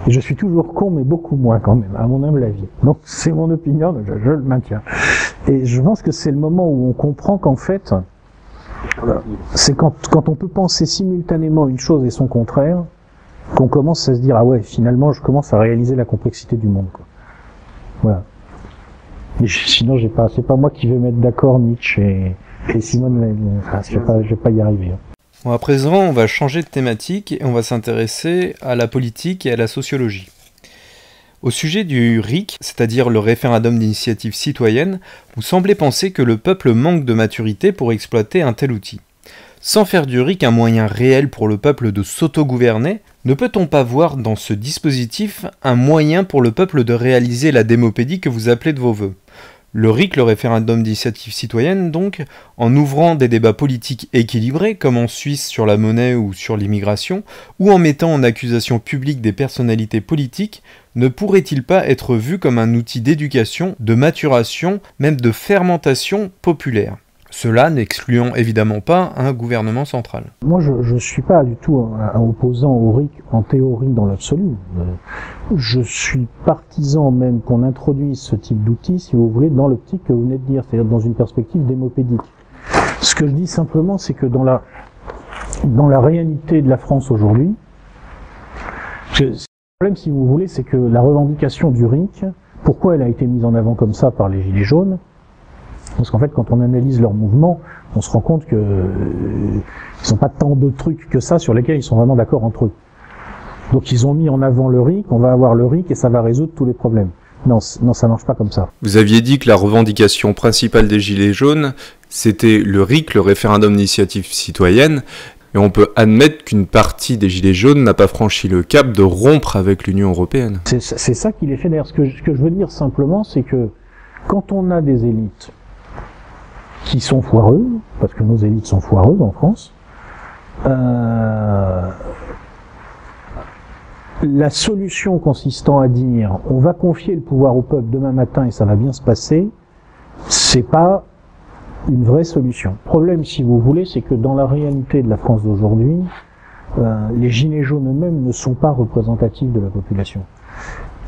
Et je suis toujours con, mais beaucoup moins quand même, à mon humble avis. Donc, c'est mon opinion, donc je le maintiens. Et je pense que c'est le moment où on comprend qu'en fait, c'est quand on peut penser simultanément une chose et son contraire, qu'on commence à se dire, ah ouais, finalement, je commence à réaliser la complexité du monde, quoi. Voilà. Mais sinon, c'est pas moi qui vais mettre d'accord Nietzsche et Simone Veil. Enfin, je vais pas y arriver. Bon, à présent, on va changer de thématique et on va s'intéresser à la politique et à la sociologie. Au sujet du RIC, c'est-à-dire le référendum d'initiative citoyenne, vous semblez penser que le peuple manque de maturité pour exploiter un tel outil. Sans faire du RIC un moyen réel pour le peuple de s'autogouverner, ne peut-on pas voir dans ce dispositif un moyen pour le peuple de réaliser la démopédie que vous appelez de vos vœux ? Le RIC, le référendum d'initiative citoyenne, donc, en ouvrant des débats politiques équilibrés, comme en Suisse sur la monnaie ou sur l'immigration, ou en mettant en accusation publique des personnalités politiques, ne pourrait-il pas être vu comme un outil d'éducation, de maturation, même de fermentation populaire ? Cela n'excluant évidemment pas un gouvernement central. Moi, je suis pas du tout un opposant au RIC en théorie dans l'absolu. Je suis partisan même qu'on introduise ce type d'outil, si vous voulez, dans l'optique que vous venez de dire, c'est-à-dire dans une perspective démopédique. Ce que je dis simplement, c'est que dans la réalité de la France aujourd'hui, le problème, si vous voulez, c'est que la revendication du RIC, pourquoi elle a été mise en avant comme ça par les Gilets jaunes ? Parce qu'en fait, quand on analyse leur mouvement, on se rend compte que ils n'ont pas tant de trucs que ça sur lesquels ils sont vraiment d'accord entre eux. Donc ils ont mis en avant le RIC, on va avoir le RIC et ça va résoudre tous les problèmes. Non, ça marche pas comme ça. Vous aviez dit que la revendication principale des Gilets jaunes, c'était le RIC, le référendum d'initiative citoyenne, et on peut admettre qu'une partie des Gilets jaunes n'a pas franchi le cap de rompre avec l'Union européenne. C'est ça qui les fait d'ailleurs. Ce que je veux dire simplement, c'est que quand on a des élites qui sont foireuses, parce que nos élites sont foireuses en France, la solution consistant à dire on va confier le pouvoir au peuple demain matin et ça va bien se passer, c'est pas une vraie solution. Le problème, si vous voulez, c'est que dans la réalité de la France d'aujourd'hui, les gilets jaunes eux-mêmes ne sont pas représentatifs de la population.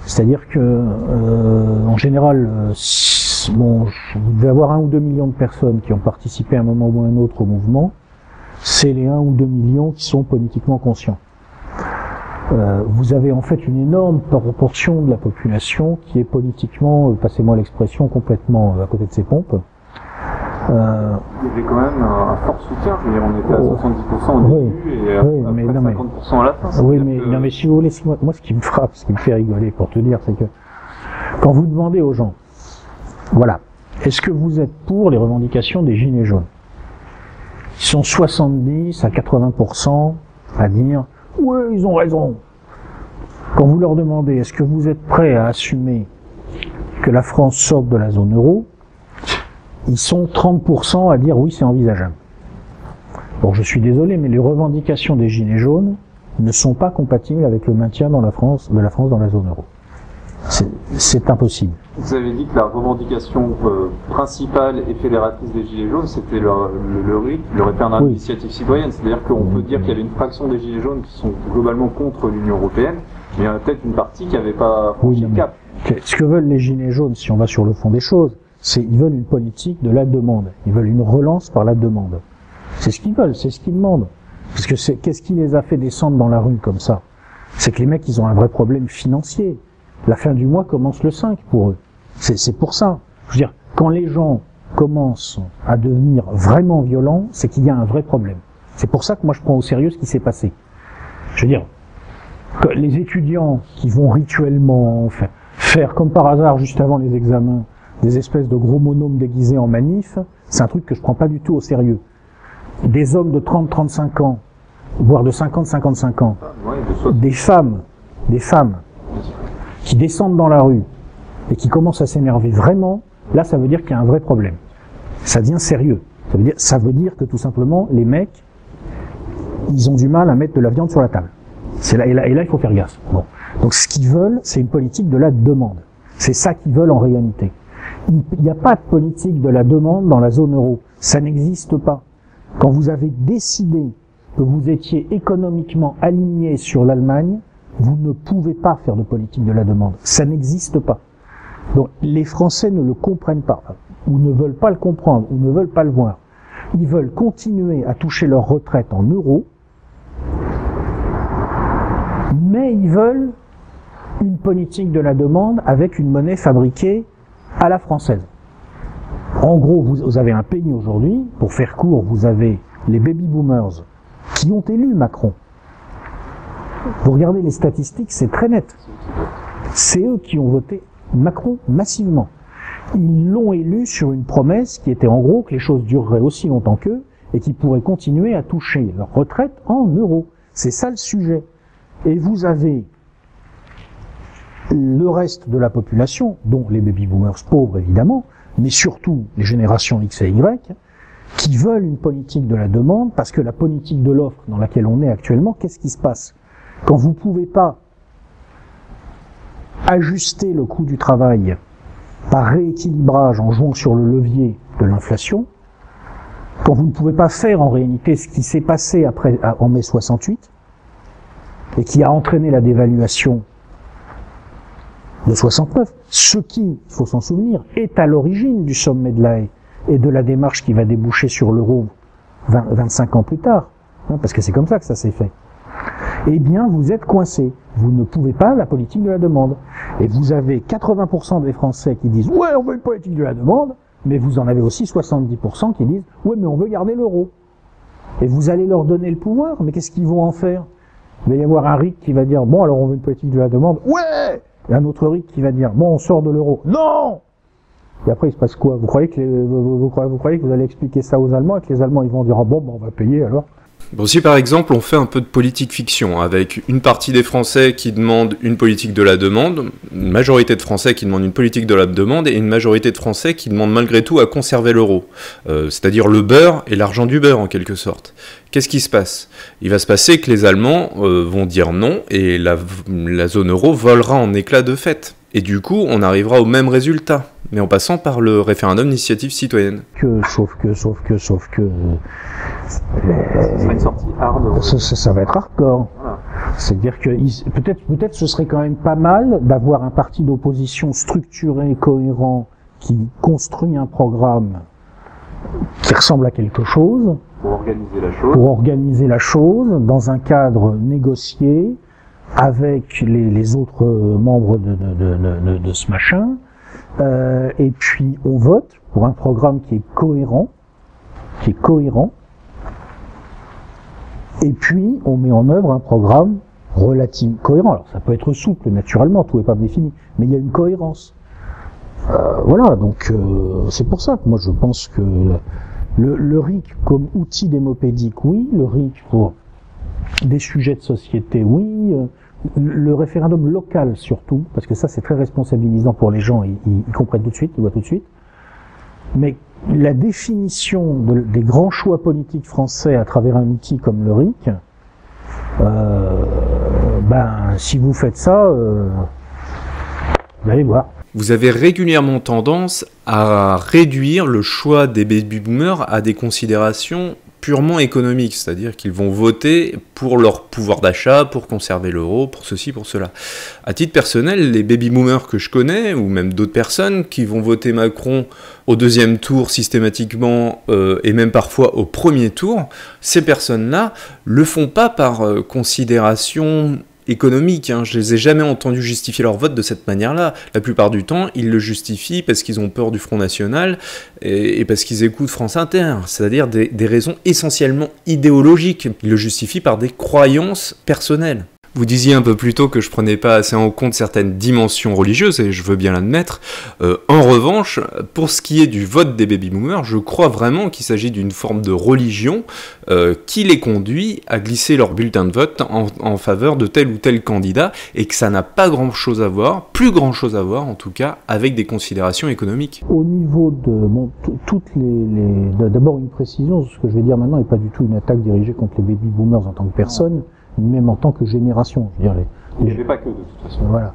C'est-à-dire que, en général, bon, vous devez avoir 1 ou 2 millions de personnes qui ont participé à un moment ou à un autre au mouvement. C'est les 1 ou 2 millions qui sont politiquement conscients. Vous avez en fait une énorme proportion de la population qui est politiquement, passez-moi l'expression, complètement à côté de ses pompes. Il y avait quand même un fort soutien, je veux dire, on était à 70% au début et à près 50% à la fin. Oui, mais, non, mais si vous voulez, moi ce qui me frappe, ce qui me fait rigoler pour te dire, c'est que quand vous demandez aux gens, voilà, est-ce que vous êtes pour les revendications des gilets jaunes? Ils sont 70 à 80% à dire « Ouais, ils ont raison ». Quand vous leur demandez « Est-ce que vous êtes prêts à assumer que la France sorte de la zone euro ?» ils sont 30% à dire « Oui, c'est envisageable ». Bon, je suis désolé, mais les revendications des gilets jaunes ne sont pas compatibles avec le maintien de la France dans la zone euro. C'est impossible. Vous avez dit que la revendication principale et fédératrice des Gilets jaunes, c'était le RIC, le référendum d'initiative citoyenne. C'est-à-dire qu'on peut dire qu'il y avait une fraction des Gilets jaunes qui sont globalement contre l'Union européenne, mais il y en a peut-être une partie qui n'avait pas franchi le cap. Ce que veulent les Gilets jaunes, si on va sur le fond des choses, c'est ils veulent une politique de la demande. Ils veulent une relance par la demande. C'est ce qu'ils veulent, c'est ce qu'ils demandent. Parce que qu'est-ce qui les a fait descendre dans la rue comme ça? C'est que les mecs, ils ont un vrai problème financier. La fin du mois commence le 5 pour eux. C'est pour ça. Je veux dire, quand les gens commencent à devenir vraiment violents, c'est qu'il y a un vrai problème. C'est pour ça que moi je prends au sérieux ce qui s'est passé. Je veux dire, que les étudiants qui vont rituellement faire comme par hasard juste avant les examens des espèces de gros bonhommes déguisés en manif, c'est un truc que je prends pas du tout au sérieux. Des hommes de 30-35 ans, voire de 50-55 ans, des femmes qui descendent dans la rue et qui commencent à s'énerver vraiment, là ça veut dire qu'il y a un vrai problème. Ça devient sérieux. Ça veut dire que tout simplement, les mecs, ils ont du mal à mettre de la viande sur la table. Et là, il faut faire gaffe. Bon. Donc ce qu'ils veulent, c'est une politique de la demande. C'est ça qu'ils veulent en réalité. Il n'y a pas de politique de la demande dans la zone euro. Ça n'existe pas. Quand vous avez décidé que vous étiez économiquement aligné sur l'Allemagne, vous ne pouvez pas faire de politique de la demande. Ça n'existe pas. Donc les Français ne le comprennent pas, ou ne veulent pas le comprendre, ou ne veulent pas le voir. Ils veulent continuer à toucher leur retraite en euros, mais ils veulent une politique de la demande avec une monnaie fabriquée à la française. En gros, vous avez un pays aujourd'hui, pour faire court, vous avez les baby-boomers qui ont élu Macron. Vous regardez les statistiques, c'est très net. C'est eux qui ont voté Macron massivement. Ils l'ont élu sur une promesse qui était en gros que les choses dureraient aussi longtemps qu'eux et qu'ils pourraient continuer à toucher leur retraite en euros. C'est ça le sujet. Et vous avez le reste de la population, dont les baby-boomers pauvres évidemment, mais surtout les générations X et Y, qui veulent une politique de la demande, parce que la politique de l'offre dans laquelle on est actuellement, qu'est-ce qui se passe? Quand vous ne pouvez pas ajuster le coût du travail par rééquilibrage en jouant sur le levier de l'inflation, quand vous ne pouvez pas faire en réalité ce qui s'est passé en mai 68, et qui a entraîné la dévaluation de 69, ce qui, il faut s'en souvenir, est à l'origine du sommet de La Haye et de la démarche qui va déboucher sur l'euro 25 ans plus tard, parce que c'est comme ça que ça s'est fait. Eh bien, vous êtes coincé. Vous ne pouvez pas la politique de la demande. Et vous avez 80% des Français qui disent « Ouais, on veut une politique de la demande », mais vous en avez aussi 70% qui disent « Ouais, mais on veut garder l'euro ». Et vous allez leur donner le pouvoir, mais qu'est-ce qu'ils vont en faire? Il va y avoir un RIC qui va dire « Bon, alors on veut une politique de la demande ». Ouais. Et un autre RIC qui va dire « Bon, on sort de l'euro ». Non. Et après, il se passe quoi? Vous croyez que vous croyez que vous allez expliquer ça aux Allemands et que les Allemands ils vont dire « Ah bon, on va payer alors ». Bon, si par exemple on fait un peu de politique fiction, avec une partie des Français qui demandent une politique de la demande, une majorité de Français qui demandent une politique de la demande, et une majorité de Français qui demandent malgré tout à conserver l'euro, c'est-à-dire le beurre et l'argent du beurre en quelque sorte. Qu'est-ce qui se passe? Il va se passer que les Allemands vont dire non, et la zone euro volera en éclats de fête. Et du coup, on arrivera au même résultat, mais en passant par le référendum d'initiative citoyenne. Sauf que... Ça sera une sortie hard. Ça va être hardcore. Voilà. C'est-à-dire que peut-être ce serait quand même pas mal d'avoir un parti d'opposition structuré, cohérent, qui construit un programme qui ressemble à quelque chose. Pour organiser la chose. Pour organiser la chose dans un cadre négocié avec les autres membres de ce machin. Et puis on vote pour un programme qui est cohérent. Et puis on met en œuvre un programme relativement cohérent. Alors ça peut être souple, naturellement, tout n'est pas défini, mais il y a une cohérence. Voilà, donc c'est pour ça que moi je pense que le RIC comme outil démopédique, oui, le RIC pour des sujets de société, oui, le référendum local surtout, parce que ça c'est très responsabilisant pour les gens, ils comprennent tout de suite, ils voient tout de suite, mais la définition des grands choix politiques français à travers un outil comme le RIC, si vous faites ça, vous allez voir. Vous avez régulièrement tendance à réduire le choix des baby-boomers à des considérations purement économiques, c'est-à-dire qu'ils vont voter pour leur pouvoir d'achat, pour conserver l'euro, pour ceci, pour cela. À titre personnel, les baby-boomers que je connais, ou même d'autres personnes qui vont voter Macron au deuxième tour systématiquement, et même parfois au premier tour, ces personnes-là le font pas par considération économique, hein. Je les ai jamais entendus justifier leur vote de cette manière-là. La plupart du temps, ils le justifient parce qu'ils ont peur du Front National et parce qu'ils écoutent France Inter, c'est-à-dire des raisons essentiellement idéologiques. Ils le justifient par des croyances personnelles. Vous disiez un peu plus tôt que je prenais pas assez en compte certaines dimensions religieuses, et je veux bien l'admettre. En revanche, pour ce qui est du vote des baby-boomers, je crois vraiment qu'il s'agit d'une forme de religion qui les conduit à glisser leur bulletin de vote en faveur de tel ou tel candidat, et que ça n'a pas grand-chose à voir, plus grand-chose à voir en tout cas, avec des considérations économiques. Au niveau de d'abord une précision, ce que je vais dire maintenant n'est pas du tout une attaque dirigée contre les baby-boomers en tant que personne, même en tant que génération. Je veux dire, il n'y avait pas que de toute façon. Voilà.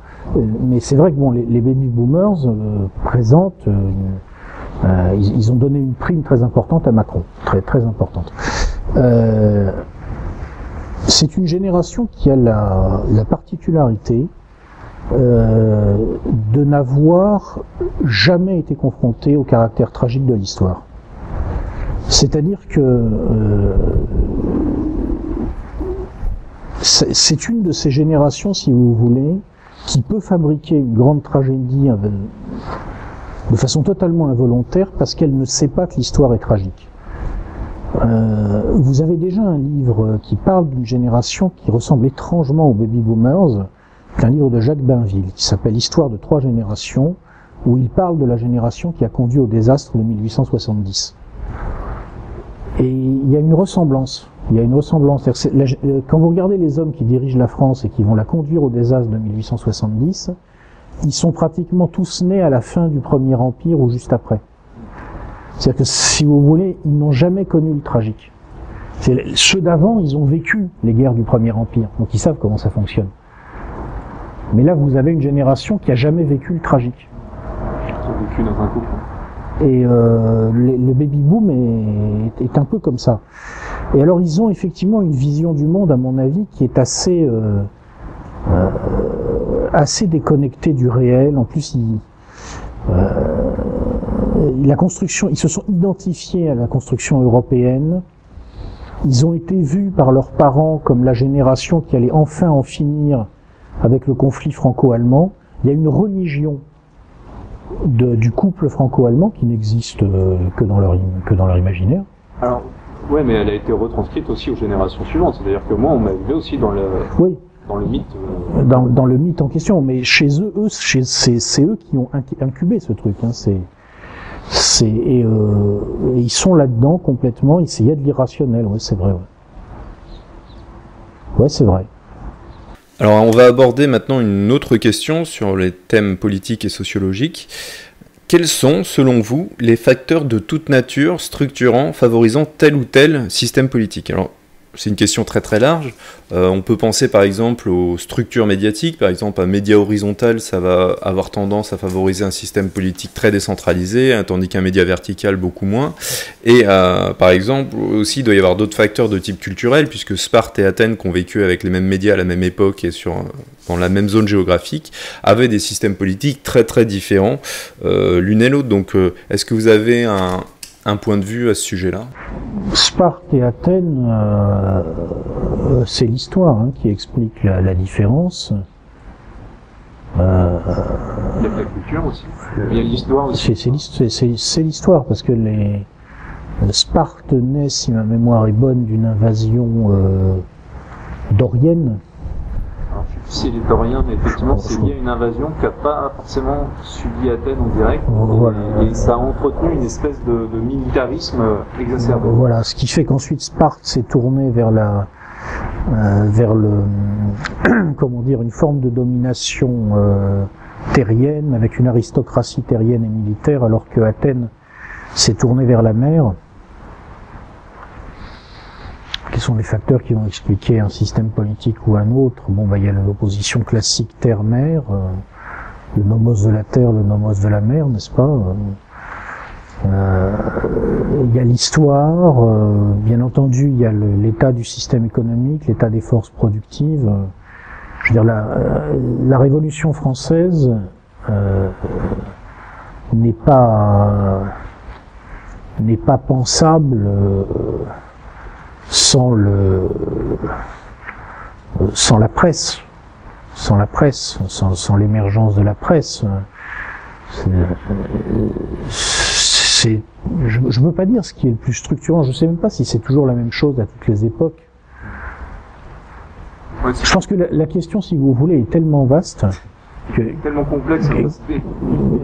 Mais c'est vrai que bon, les baby-boomers présentent, ils ont donné une prime très importante à Macron, très importante. C'est une génération qui a la particularité de n'avoir jamais été confrontée au caractère tragique de l'histoire. C'est-à-dire que c'est une de ces générations, si vous voulez, qui peut fabriquer une grande tragédie de façon totalement involontaire parce qu'elle ne sait pas que l'histoire est tragique. Vous avez déjà un livre qui parle d'une génération qui ressemble étrangement aux baby-boomers, un livre de Jacques Bainville qui s'appelle « Histoire de trois générations », où il parle de la génération qui a conduit au désastre de 1870. Et il y a une ressemblance. Quand vous regardez les hommes qui dirigent la France et qui vont la conduire au désastre de 1870, ils sont pratiquement tous nés à la fin du Premier Empire ou juste après. C'est-à-dire que, si vous voulez, ils n'ont jamais connu le tragique. Ceux d'avant, ils ont vécu les guerres du Premier Empire, donc ils savent comment ça fonctionne. Mais là, vous avez une génération qui a jamais vécu le tragique. Ils ont vécu dans un couple. Et le baby-boom est un peu comme ça. Et alors ils ont effectivement une vision du monde, à mon avis, qui est assez déconnectée du réel. En plus, ils se sont identifiés à la construction européenne. Ils ont été vus par leurs parents comme la génération qui allait enfin en finir avec le conflit franco-allemand. Il y a une religion du couple franco-allemand qui n'existe que dans leur imaginaire. Alors, ouais, mais elle a été retranscrite aussi aux générations suivantes. C'est-à-dire que moi, on m'a élevé aussi dans le mythe. Dans le mythe en question, mais chez eux, c'est eux qui ont incubé ce truc. Hein. Et ils sont là-dedans complètement. Il y a de l'irrationnel. Ouais, c'est vrai. Ouais, c'est vrai. Alors on va aborder maintenant une autre question sur les thèmes politiques et sociologiques. Quels sont, selon vous, les facteurs de toute nature structurant, favorisant tel ou tel système politique ? Alors, c'est une question très très large. On peut penser par exemple aux structures médiatiques. Par exemple, un média horizontal, ça va avoir tendance à favoriser un système politique très décentralisé, hein, tandis qu'un média vertical, beaucoup moins. Et par exemple, aussi, il doit y avoir d'autres facteurs de type culturel, puisque Sparte et Athènes, qui ont vécu avec les mêmes médias à la même époque et dans la même zone géographique, avaient des systèmes politiques très très différents l'une et l'autre. Donc, est-ce que vous avez un point de vue à ce sujet-là? Sparte et Athènes, c'est l'histoire qui explique la différence. Il y a la culture aussi. Il y a l'histoire aussi. C'est l'histoire, parce que Sparte naît, si ma mémoire est bonne, d'une invasion dorienne. Alors, je sais pas si elle est dorienne, mais effectivement, c'est lié à une invasion qui n'a pas forcément subi Athènes en direct. Voilà. Et ça a entretenu une espèce de militarisme exacerbé. Voilà, ce qui fait qu'ensuite Sparte s'est tournée vers comment dire, une forme de domination terrienne, avec une aristocratie terrienne et militaire, alors que Athènes s'est tournée vers la mer. Quels sont les facteurs qui vont expliquer un système politique ou un autre? Bon, il y a l'opposition classique terre-mer, le nomos de la terre, le nomos de la mer, n'est-ce pas? Il y a l'histoire, bien entendu, il y a l'état du système économique, l'état des forces productives. Je veux dire, la Révolution française n'est pas pensable sans la presse, sans l'émergence de la presse. Je veux pas dire ce qui est le plus structurant, je sais même pas si c'est toujours la même chose à toutes les époques. Ouais, je pense que la question, si vous voulez, est tellement vaste, tellement complexe, des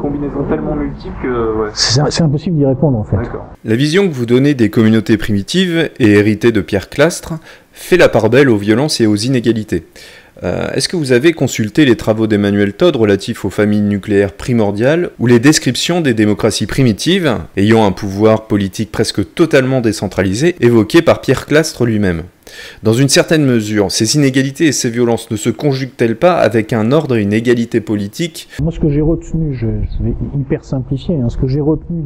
combinaisons tellement multiples que... Ouais. C'est impossible d'y répondre, en fait. La vision que vous donnez des communautés primitives et héritées de Pierre Clastres fait la part belle aux violences et aux inégalités. Est-ce que vous avez consulté les travaux d'Emmanuel Todd relatifs aux familles nucléaires primordiales ou les descriptions des démocraties primitives ayant un pouvoir politique presque totalement décentralisé évoquées par Pierre Clastres lui-même? Dans une certaine mesure, ces inégalités et ces violences ne se conjuguent-elles pas avec un ordre et une égalité politique? Moi, ce que j'ai retenu, je vais hyper simplifier, ce que j'ai retenu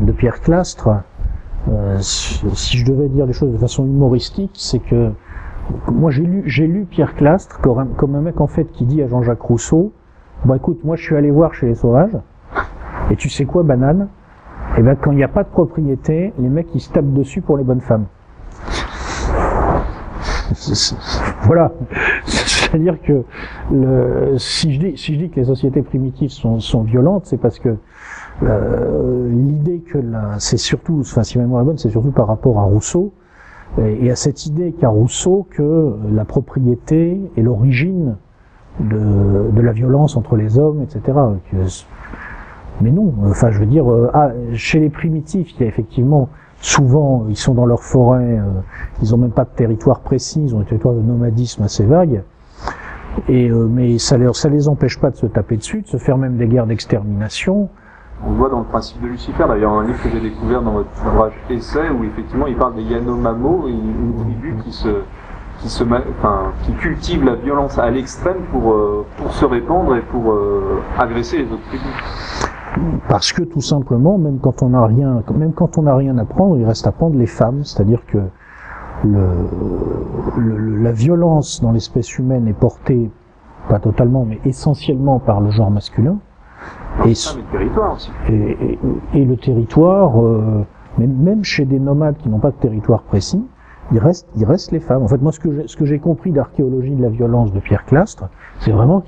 de Pierre Clastres, si je devais dire les choses de façon humoristique, c'est que moi j'ai lu Pierre Clastres comme un mec en fait qui dit à Jean-Jacques Rousseau, bon écoute, moi je suis allé voir chez les sauvages, et tu sais quoi, banane? Et ben quand il n'y a pas de propriété, les mecs ils se tapent dessus pour les bonnes femmes. Voilà, c'est-à-dire que si je dis que les sociétés primitives sont violentes, c'est parce que l'idée que c'est surtout, enfin si ma mémoire est bonne, c'est surtout par rapport à Rousseau, et à cette idée qu'a Rousseau que la propriété est l'origine de la violence entre les hommes, etc. Mais non, enfin je veux dire, chez les primitifs, il y a effectivement, souvent ils sont dans leur forêt, ils n'ont même pas de territoire précis, ils ont des territoires de nomadisme assez vagues, mais ça les empêche pas de se taper dessus, de se faire même des guerres d'extermination. On le voit dans le principe de Lucifer, d'ailleurs un livre que j'ai découvert dans votre ouvrage Essai, où effectivement il parle des Yanomamo, une tribu qui cultive la violence à l'extrême pour se répandre et pour agresser les autres tribus. Parce que tout simplement, même quand on n'a rien à prendre, il reste à prendre les femmes, c'est-à-dire que la violence dans l'espèce humaine est portée, pas totalement, mais essentiellement par le genre masculin. Et le territoire aussi. Et le territoire, même chez des nomades qui n'ont pas de territoire précis, il reste les femmes. En fait, moi, ce que j'ai compris d'archéologie de la violence de Pierre Clastres, c'est vraiment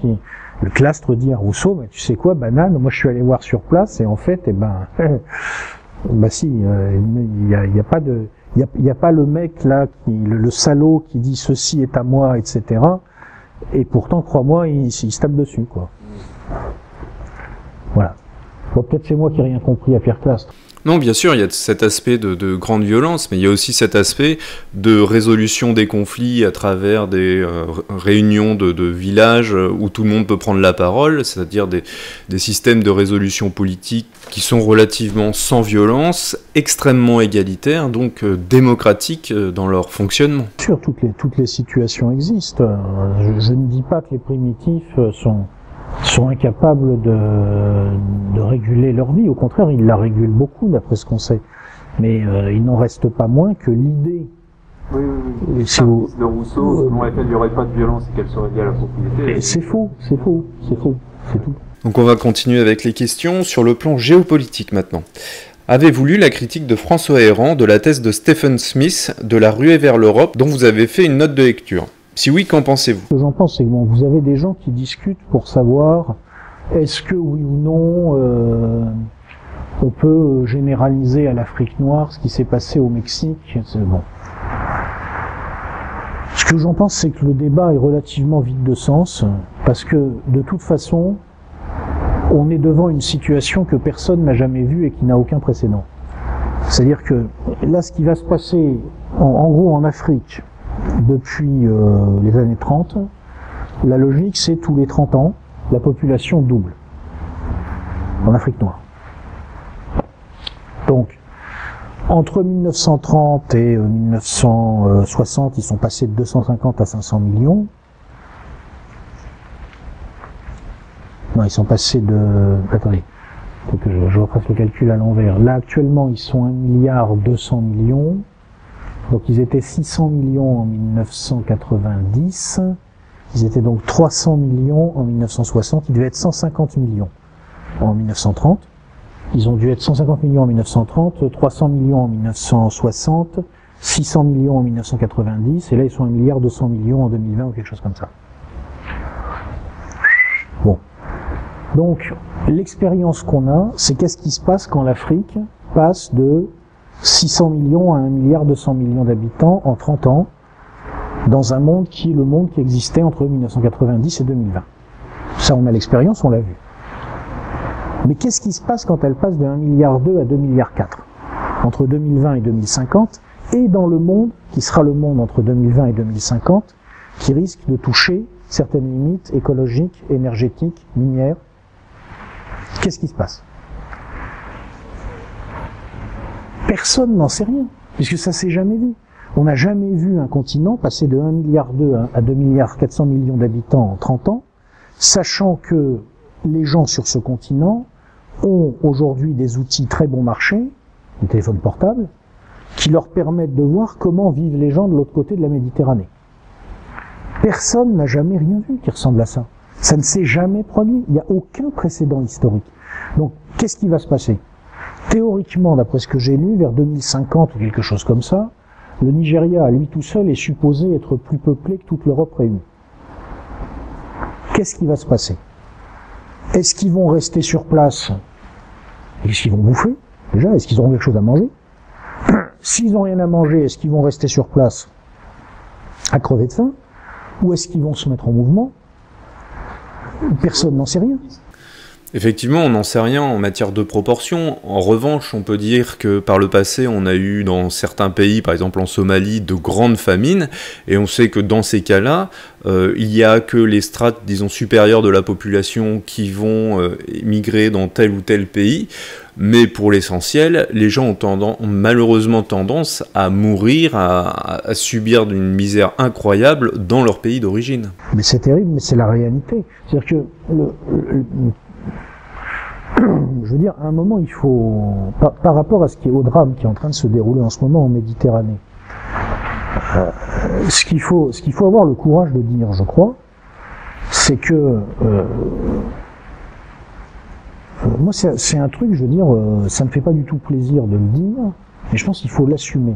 le Clastres dit à Rousseau, bah, tu sais quoi, banane, moi je suis allé voir sur place, et en fait, il y a pas le mec là, le salaud qui dit ceci est à moi, etc. Et pourtant, crois-moi, il se tape dessus, quoi. Voilà. Bon, peut-être c'est moi qui n'ai rien compris à Pierre Clastre. Non, bien sûr, il y a cet aspect de grande violence, mais il y a aussi cet aspect de résolution des conflits à travers des réunions de villages où tout le monde peut prendre la parole, c'est-à-dire des systèmes de résolution politique qui sont relativement sans violence, extrêmement égalitaires, donc démocratiques dans leur fonctionnement. Bien sûr, toutes les situations existent. Je ne dis pas que les primitifs sont incapables de réguler leur vie. Au contraire, ils la régulent beaucoup, d'après ce qu'on sait. Mais il n'en reste pas moins que l'idée... Oui. De Rousseau, selon laquelle il n'y aurait pas de violence et qu'elle serait liée à la propriété. C'est faux, c'est tout. Donc on va continuer avec les questions sur le plan géopolitique maintenant. Avez-vous lu la critique de François Héran de la thèse de Stephen Smith de la ruée vers l'Europe, dont vous avez fait une note de lecture? Si oui, qu'en pensez-vous? Ce que j'en pense, c'est que vous avez des gens qui discutent pour savoir est-ce que oui ou non on peut généraliser à l'Afrique noire ce qui s'est passé au Mexique. Bon. Ce que j'en pense, c'est que le débat est relativement vide de sens, parce que de toute façon, on est devant une situation que personne n'a jamais vue et qui n'a aucun précédent. C'est-à-dire que là, ce qui va se passer en gros en Afrique, depuis les années 30, la logique c'est tous les 30 ans, la population double en Afrique noire. Donc, entre 1930 et 1960, ils sont passés de 250 à 500 millions. Non, ils sont passés de... Attendez, faut que je refasse le calcul à l'envers. Là, actuellement, ils sont 1,2 milliard. Donc ils étaient 600 millions en 1990, ils étaient donc 300 millions en 1960, ils devaient être 150 millions en 1930, ils ont dû être 150 millions en 1930, 300 millions en 1960, 600 millions en 1990, et là ils sont 1,2 milliard en 2020 ou quelque chose comme ça. Bon. Donc l'expérience qu'on a, c'est qu'est-ce qui se passe quand l'Afrique passe de 600 millions à 1,2 milliard d'habitants en 30 ans, dans un monde qui est le monde qui existait entre 1990 et 2020. Ça, on a l'expérience, on l'a vu. Mais qu'est-ce qui se passe quand elle passe de 1,2 milliard à 2,4 milliards entre 2020 et 2050, et dans le monde qui sera le monde entre 2020 et 2050, qui risque de toucher certaines limites écologiques, énergétiques, minières? Qu'est-ce qui se passe? Personne n'en sait rien, puisque ça s'est jamais vu. On n'a jamais vu un continent passer de 1,2 milliard à 2,4 milliards d'habitants en 30 ans, sachant que les gens sur ce continent ont aujourd'hui des outils très bon marché, des téléphones portables, qui leur permettent de voir comment vivent les gens de l'autre côté de la Méditerranée. Personne n'a jamais rien vu qui ressemble à ça. Ça ne s'est jamais produit. Il n'y a aucun précédent historique. Donc, qu'est-ce qui va se passer? Théoriquement, d'après ce que j'ai lu, vers 2050 ou quelque chose comme ça, le Nigeria, à lui tout seul, est supposé être plus peuplé que toute l'Europe réunie. Qu'est-ce qui va se passer? Est-ce qu'ils vont rester sur place? Est-ce qu'ils vont bouffer? Déjà, est-ce qu'ils auront quelque chose à manger? S'ils n'ont rien à manger, est-ce qu'ils vont rester sur place à crever de faim? Ou est-ce qu'ils vont se mettre en mouvement? Personne n'en sait rien. Effectivement, on n'en sait rien en matière de proportion. En revanche, on peut dire que par le passé, on a eu dans certains pays, par exemple en Somalie, de grandes famines, et on sait que dans ces cas-là, il n'y a que les strates, disons, supérieures de la population qui vont migrer dans tel ou tel pays, mais pour l'essentiel, les gens ont malheureusement tendance à mourir, à subir d'une misère incroyable dans leur pays d'origine. Mais c'est terrible, mais c'est la réalité. C'est-à-dire que je veux dire, à un moment, il faut, par rapport à ce qui est au drame qui est en train de se dérouler en ce moment en Méditerranée, ce qu'il faut avoir le courage de dire, je crois, c'est que moi, c'est un truc, je veux dire, ça me fait pas du tout plaisir de le dire, mais je pense qu'il faut l'assumer.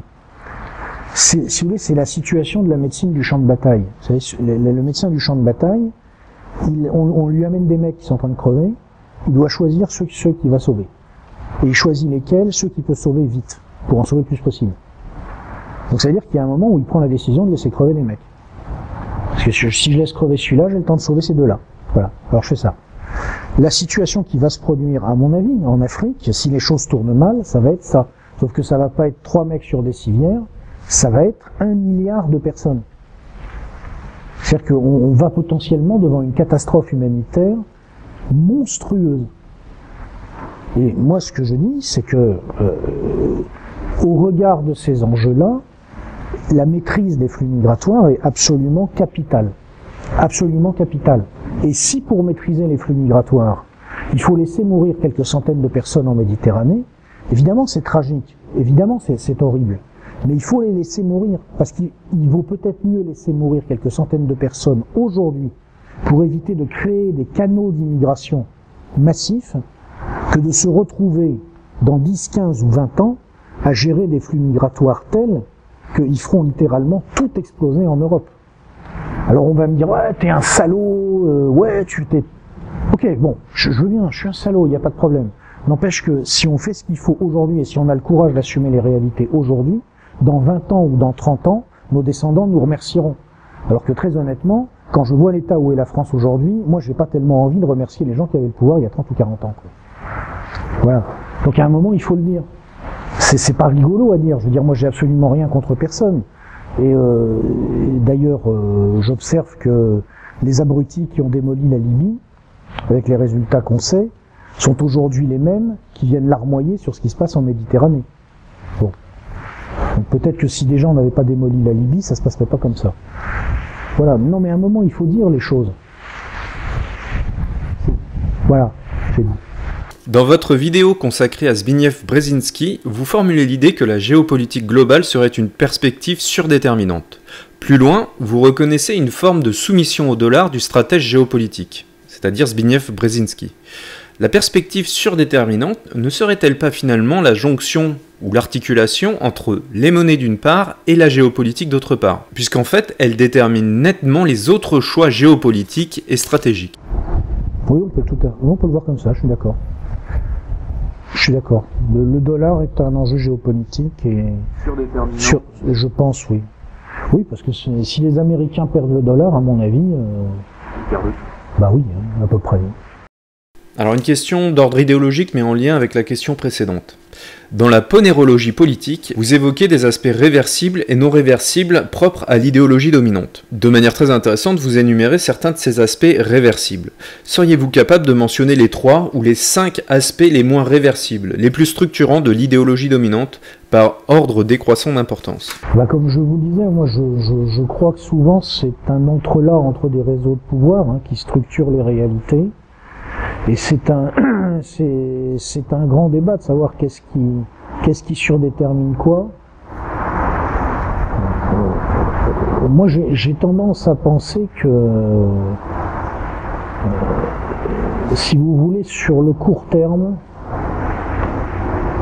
Si vous voulez, c'est la situation de la médecine du champ de bataille. Vous savez, le médecin du champ de bataille, on lui amène des mecs qui sont en train de crever, il doit choisir ceux qu'il va sauver. Et il choisit lesquels, ceux qu'il peut sauver vite, pour en sauver le plus possible. Donc ça veut dire qu'il y a un moment où il prend la décision de laisser crever les mecs. Parce que si je laisse crever celui-là, j'ai le temps de sauver ces deux-là. Voilà, alors je fais ça. La situation qui va se produire, à mon avis, en Afrique, si les choses tournent mal, ça va être ça. Sauf que ça va pas être 3 mecs sur des civières, ça va être 1 milliard de personnes. C'est-à-dire qu'on va potentiellement devant une catastrophe humanitaire monstrueuse. Et moi, ce que je dis, c'est que, au regard de ces enjeux-là, la maîtrise des flux migratoires est absolument capitale. Absolument capitale. Et si pour maîtriser les flux migratoires, il faut laisser mourir quelques centaines de personnes en Méditerranée, évidemment c'est tragique, évidemment c'est horrible. Mais il faut les laisser mourir, parce qu'il vaut peut-être mieux laisser mourir quelques centaines de personnes aujourd'hui pour éviter de créer des canaux d'immigration massifs que de se retrouver dans 10, 15 ou 20 ans à gérer des flux migratoires tels qu'ils feront littéralement tout exploser en Europe. Alors on va me dire, ouais, t'es un salaud, ouais, tu t'es... Ok, bon, je veux bien, je suis un salaud, il n'y a pas de problème. N'empêche que si on fait ce qu'il faut aujourd'hui et si on a le courage d'assumer les réalités aujourd'hui, dans 20 ans ou dans 30 ans, nos descendants nous remercieront. Alors que très honnêtement, quand je vois l'état où est la France aujourd'hui, moi j'ai pas tellement envie de remercier les gens qui avaient le pouvoir il y a 30 ou 40 ans. Quoi. Voilà. Donc à un moment, il faut le dire. C'est pas rigolo à dire, je veux dire, moi j'ai absolument rien contre personne. Et d'ailleurs, j'observe que les abrutis qui ont démoli la Libye, avec les résultats qu'on sait, sont aujourd'hui les mêmes qui viennent larmoyer sur ce qui se passe en Méditerranée. Bon. Donc peut-être que si des gens n'avaient pas démoli la Libye, ça se passerait pas comme ça. Voilà. Non, mais à un moment, il faut dire les choses. Voilà. J'ai dit. Dans votre vidéo consacrée à Zbigniew Brzezinski, vous formulez l'idée que la géopolitique globale serait une perspective surdéterminante. Plus loin, vous reconnaissez une forme de soumission au dollar du stratège géopolitique, c'est-à-dire Zbigniew Brzezinski. La perspective surdéterminante ne serait-elle pas finalement la jonction ou l'articulation entre les monnaies d'une part et la géopolitique d'autre part, puisqu'en fait elle détermine nettement les autres choix géopolitiques et stratégiques? Oui, on peut le voir comme ça, je suis d'accord. Je suis d'accord. Le dollar est un enjeu géopolitique et Surdéterminant. Je pense, oui. Oui, parce que si les Américains perdent le dollar, à mon avis, Ils perdent tout. bah oui, à peu près. Alors une question d'ordre idéologique mais en lien avec la question précédente. Dans la ponérologie politique, vous évoquez des aspects réversibles et non réversibles propres à l'idéologie dominante. De manière très intéressante, vous énumérez certains de ces aspects réversibles. Seriez-vous capable de mentionner les 3 ou les 5 aspects les moins réversibles, les plus structurants de l'idéologie dominante, par ordre décroissant d'importance? Bah, comme je vous disais, moi je crois que souvent c'est un entrelac entre des réseaux de pouvoir qui structurent les réalités. Et c'est un grand débat de savoir qu'est-ce qui surdétermine quoi. Moi j'ai tendance à penser que si vous voulez, sur le court terme,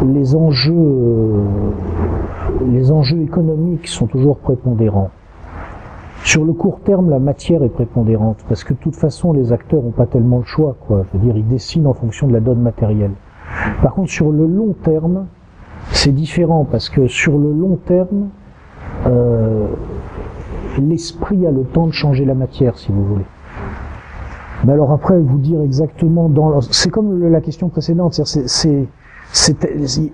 les enjeux économiques sont toujours prépondérants. Sur le court terme, la matière est prépondérante, parce que de toute façon, les acteurs n'ont pas tellement le choix, quoi. Je veux dire, ils dessinent en fonction de la donne matérielle. Par contre, sur le long terme, c'est différent, parce que sur le long terme, l'esprit a le temps de changer la matière, si vous voulez. Mais alors après, vous dire exactement c'est comme la question précédente, il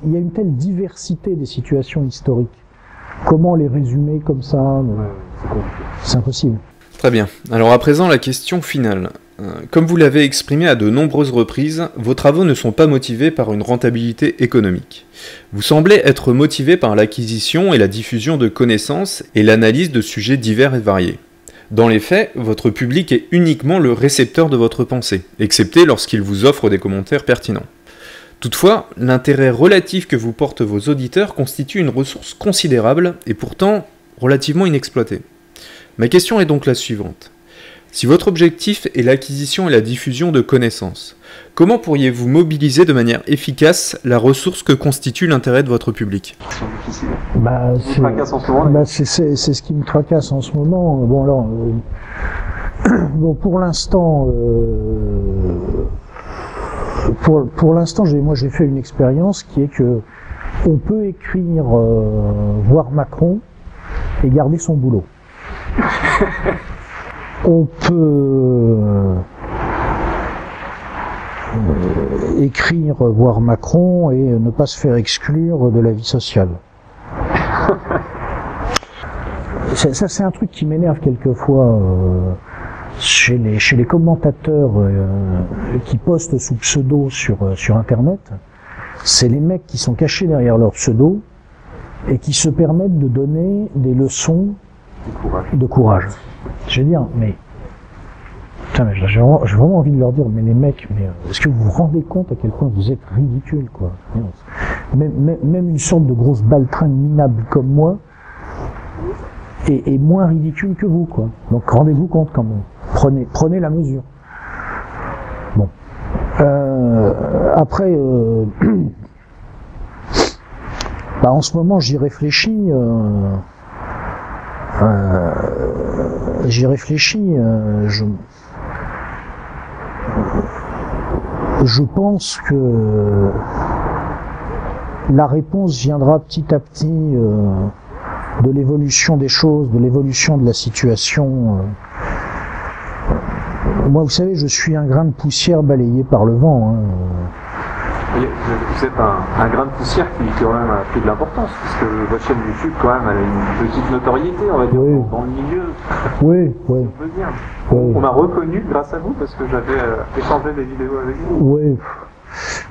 y a une telle diversité des situations historiques. Comment les résumer comme ça? C'est impossible. Très bien. Alors à présent, la question finale. Comme vous l'avez exprimé à de nombreuses reprises, vos travaux ne sont pas motivés par une rentabilité économique. Vous semblez être motivé par l'acquisition et la diffusion de connaissances et l'analyse de sujets divers et variés. Dans les faits, votre public est uniquement le récepteur de votre pensée, excepté lorsqu'il vous offre des commentaires pertinents. Toutefois, l'intérêt relatif que vous portent vos auditeurs constitue une ressource considérable et pourtant relativement inexploitée. Ma question est donc la suivante. Si votre objectif est l'acquisition et la diffusion de connaissances, comment pourriez-vous mobiliser de manière efficace la ressource que constitue l'intérêt de votre public? C'est ce qui me tracasse en ce moment. Bon alors, pour l'instant, moi j'ai fait une expérience qui est que on peut écrire voir Macron et garder son boulot. On peut écrire, voir Macron et ne pas se faire exclure de la vie sociale. Ça c'est un truc qui m'énerve quelquefois chez les commentateurs qui postent sous pseudo sur Internet. C'est les mecs qui sont cachés derrière leur pseudo et qui se permettent de donner des leçons de courage. Je veux dire, mais putain, mais j'ai vraiment envie de leur dire, mais les mecs, mais est-ce que vous vous rendez compte à quel point vous êtes ridicules, quoi. Même une sorte de grosse baltringue minable comme moi est moins ridicule que vous, quoi. Donc rendez-vous compte quand même. Prenez la mesure. Bon. Après, bah en ce moment j'y réfléchis. Je pense que la réponse viendra petit à petit de l'évolution des choses, de l'évolution de la situation. Moi, vous savez, je suis un grain de poussière balayé par le vent. Hein. Vous êtes un grain de poussière qui quand même a pris de l'importance, puisque votre chaîne YouTube, quand même, elle a une petite notoriété, on va dire, oui. dans le milieu. Oui, oui. On peut dire. Oui. On m'a reconnu grâce à vous, parce que j'avais échangé des vidéos avec vous. Oui.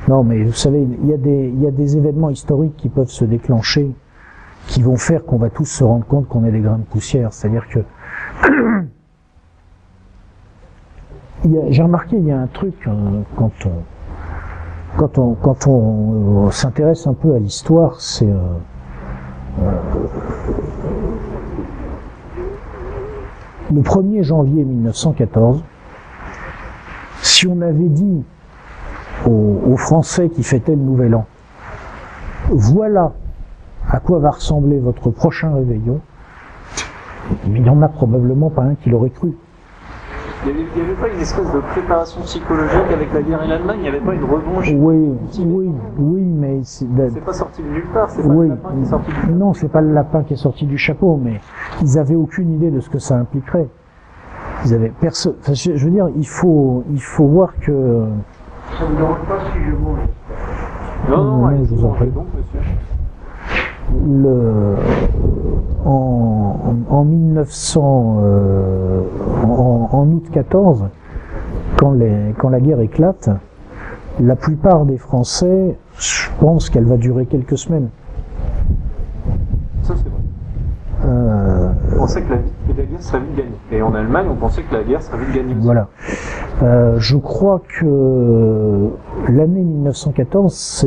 Non, mais vous savez, il y a des événements historiques qui peuvent se déclencher, qui vont faire qu'on va tous se rendre compte qu'on est des grains de poussière. C'est-à-dire que j'ai remarqué, il y a un truc quand on s'intéresse un peu à l'histoire, c'est le 1er janvier 1914. Si on avait dit aux Français qui fêtaient le Nouvel An, voilà à quoi va ressembler votre prochain réveillon, mais il n'y en a probablement pas un qui l'aurait cru. Il n'y avait pas une espèce de préparation psychologique avec la guerre et l'Allemagne, il n'y avait pas une revanche. Oui, mais c'est pas sorti de nulle part, c'est pas oui, le lapin qui est sorti du chapeau. Non, c'est pas le lapin qui est sorti du chapeau, mais ils avaient aucune idée de ce que ça impliquerait. Ils avaient personne. Enfin, je veux dire, il faut voir que. Ça vous dérange pas si je mange? Non, je vous en prie. Donc, monsieur. En 1900, en août 14, quand la guerre éclate, la plupart des Français, je pense qu'elle va durer quelques semaines. Ça, c'est vrai. On pensait que la guerre serait vite gagnée. Et en Allemagne, on pensait que la guerre serait vite gagnée aussi. Voilà. Je crois que l'année 1914,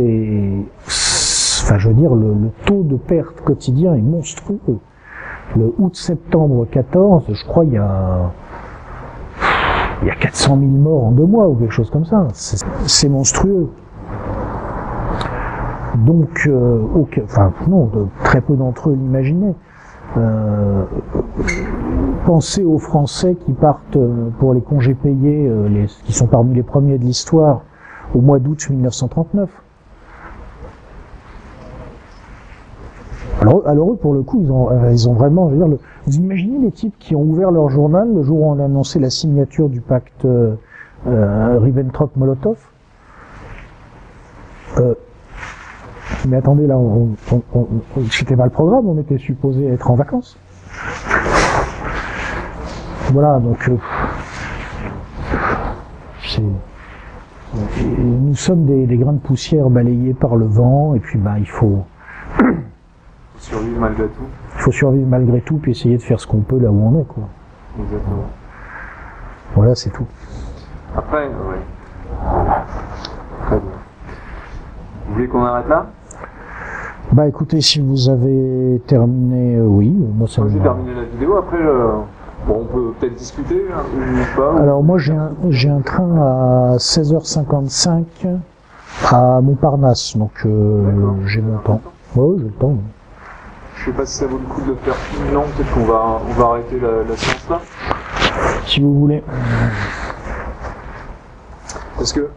enfin, je veux dire, le taux de perte quotidien est monstrueux. Le août-septembre 14, je crois, il y a 400 000 morts en 2 mois ou quelque chose comme ça. C'est monstrueux. Donc, très peu d'entre eux l'imaginaient. Pensez aux Français qui partent pour les congés payés, qui sont parmi les premiers de l'histoire, au mois d'août 1939. Alors eux, pour le coup, ils ont vraiment, je veux dire, vous imaginez les types qui ont ouvert leur journal le jour où on a annoncé la signature du pacte Ribbentrop-Molotov. Mais attendez, là, c'était pas le programme, on était supposé être en vacances. Voilà, donc nous sommes des grains de poussière balayés par le vent, et puis il faut survivre malgré tout. Il faut survivre malgré tout, puis essayer de faire ce qu'on peut là où on est, quoi. Exactement. Voilà, c'est tout. Après, ouais. Très bien. Vous voulez qu'on arrête là? Écoutez, si vous avez terminé, oui, moi ça me... J'ai terminé la vidéo, après, on peut peut-être discuter, hein, ou pas. Alors moi j'ai un train à 16h55 à Montparnasse, donc j'ai mon temps. Ouais, j'ai le temps. Je sais pas si ça vaut le coup de le faire. Non, peut-être qu'on va arrêter la séance là. Si vous voulez. Parce que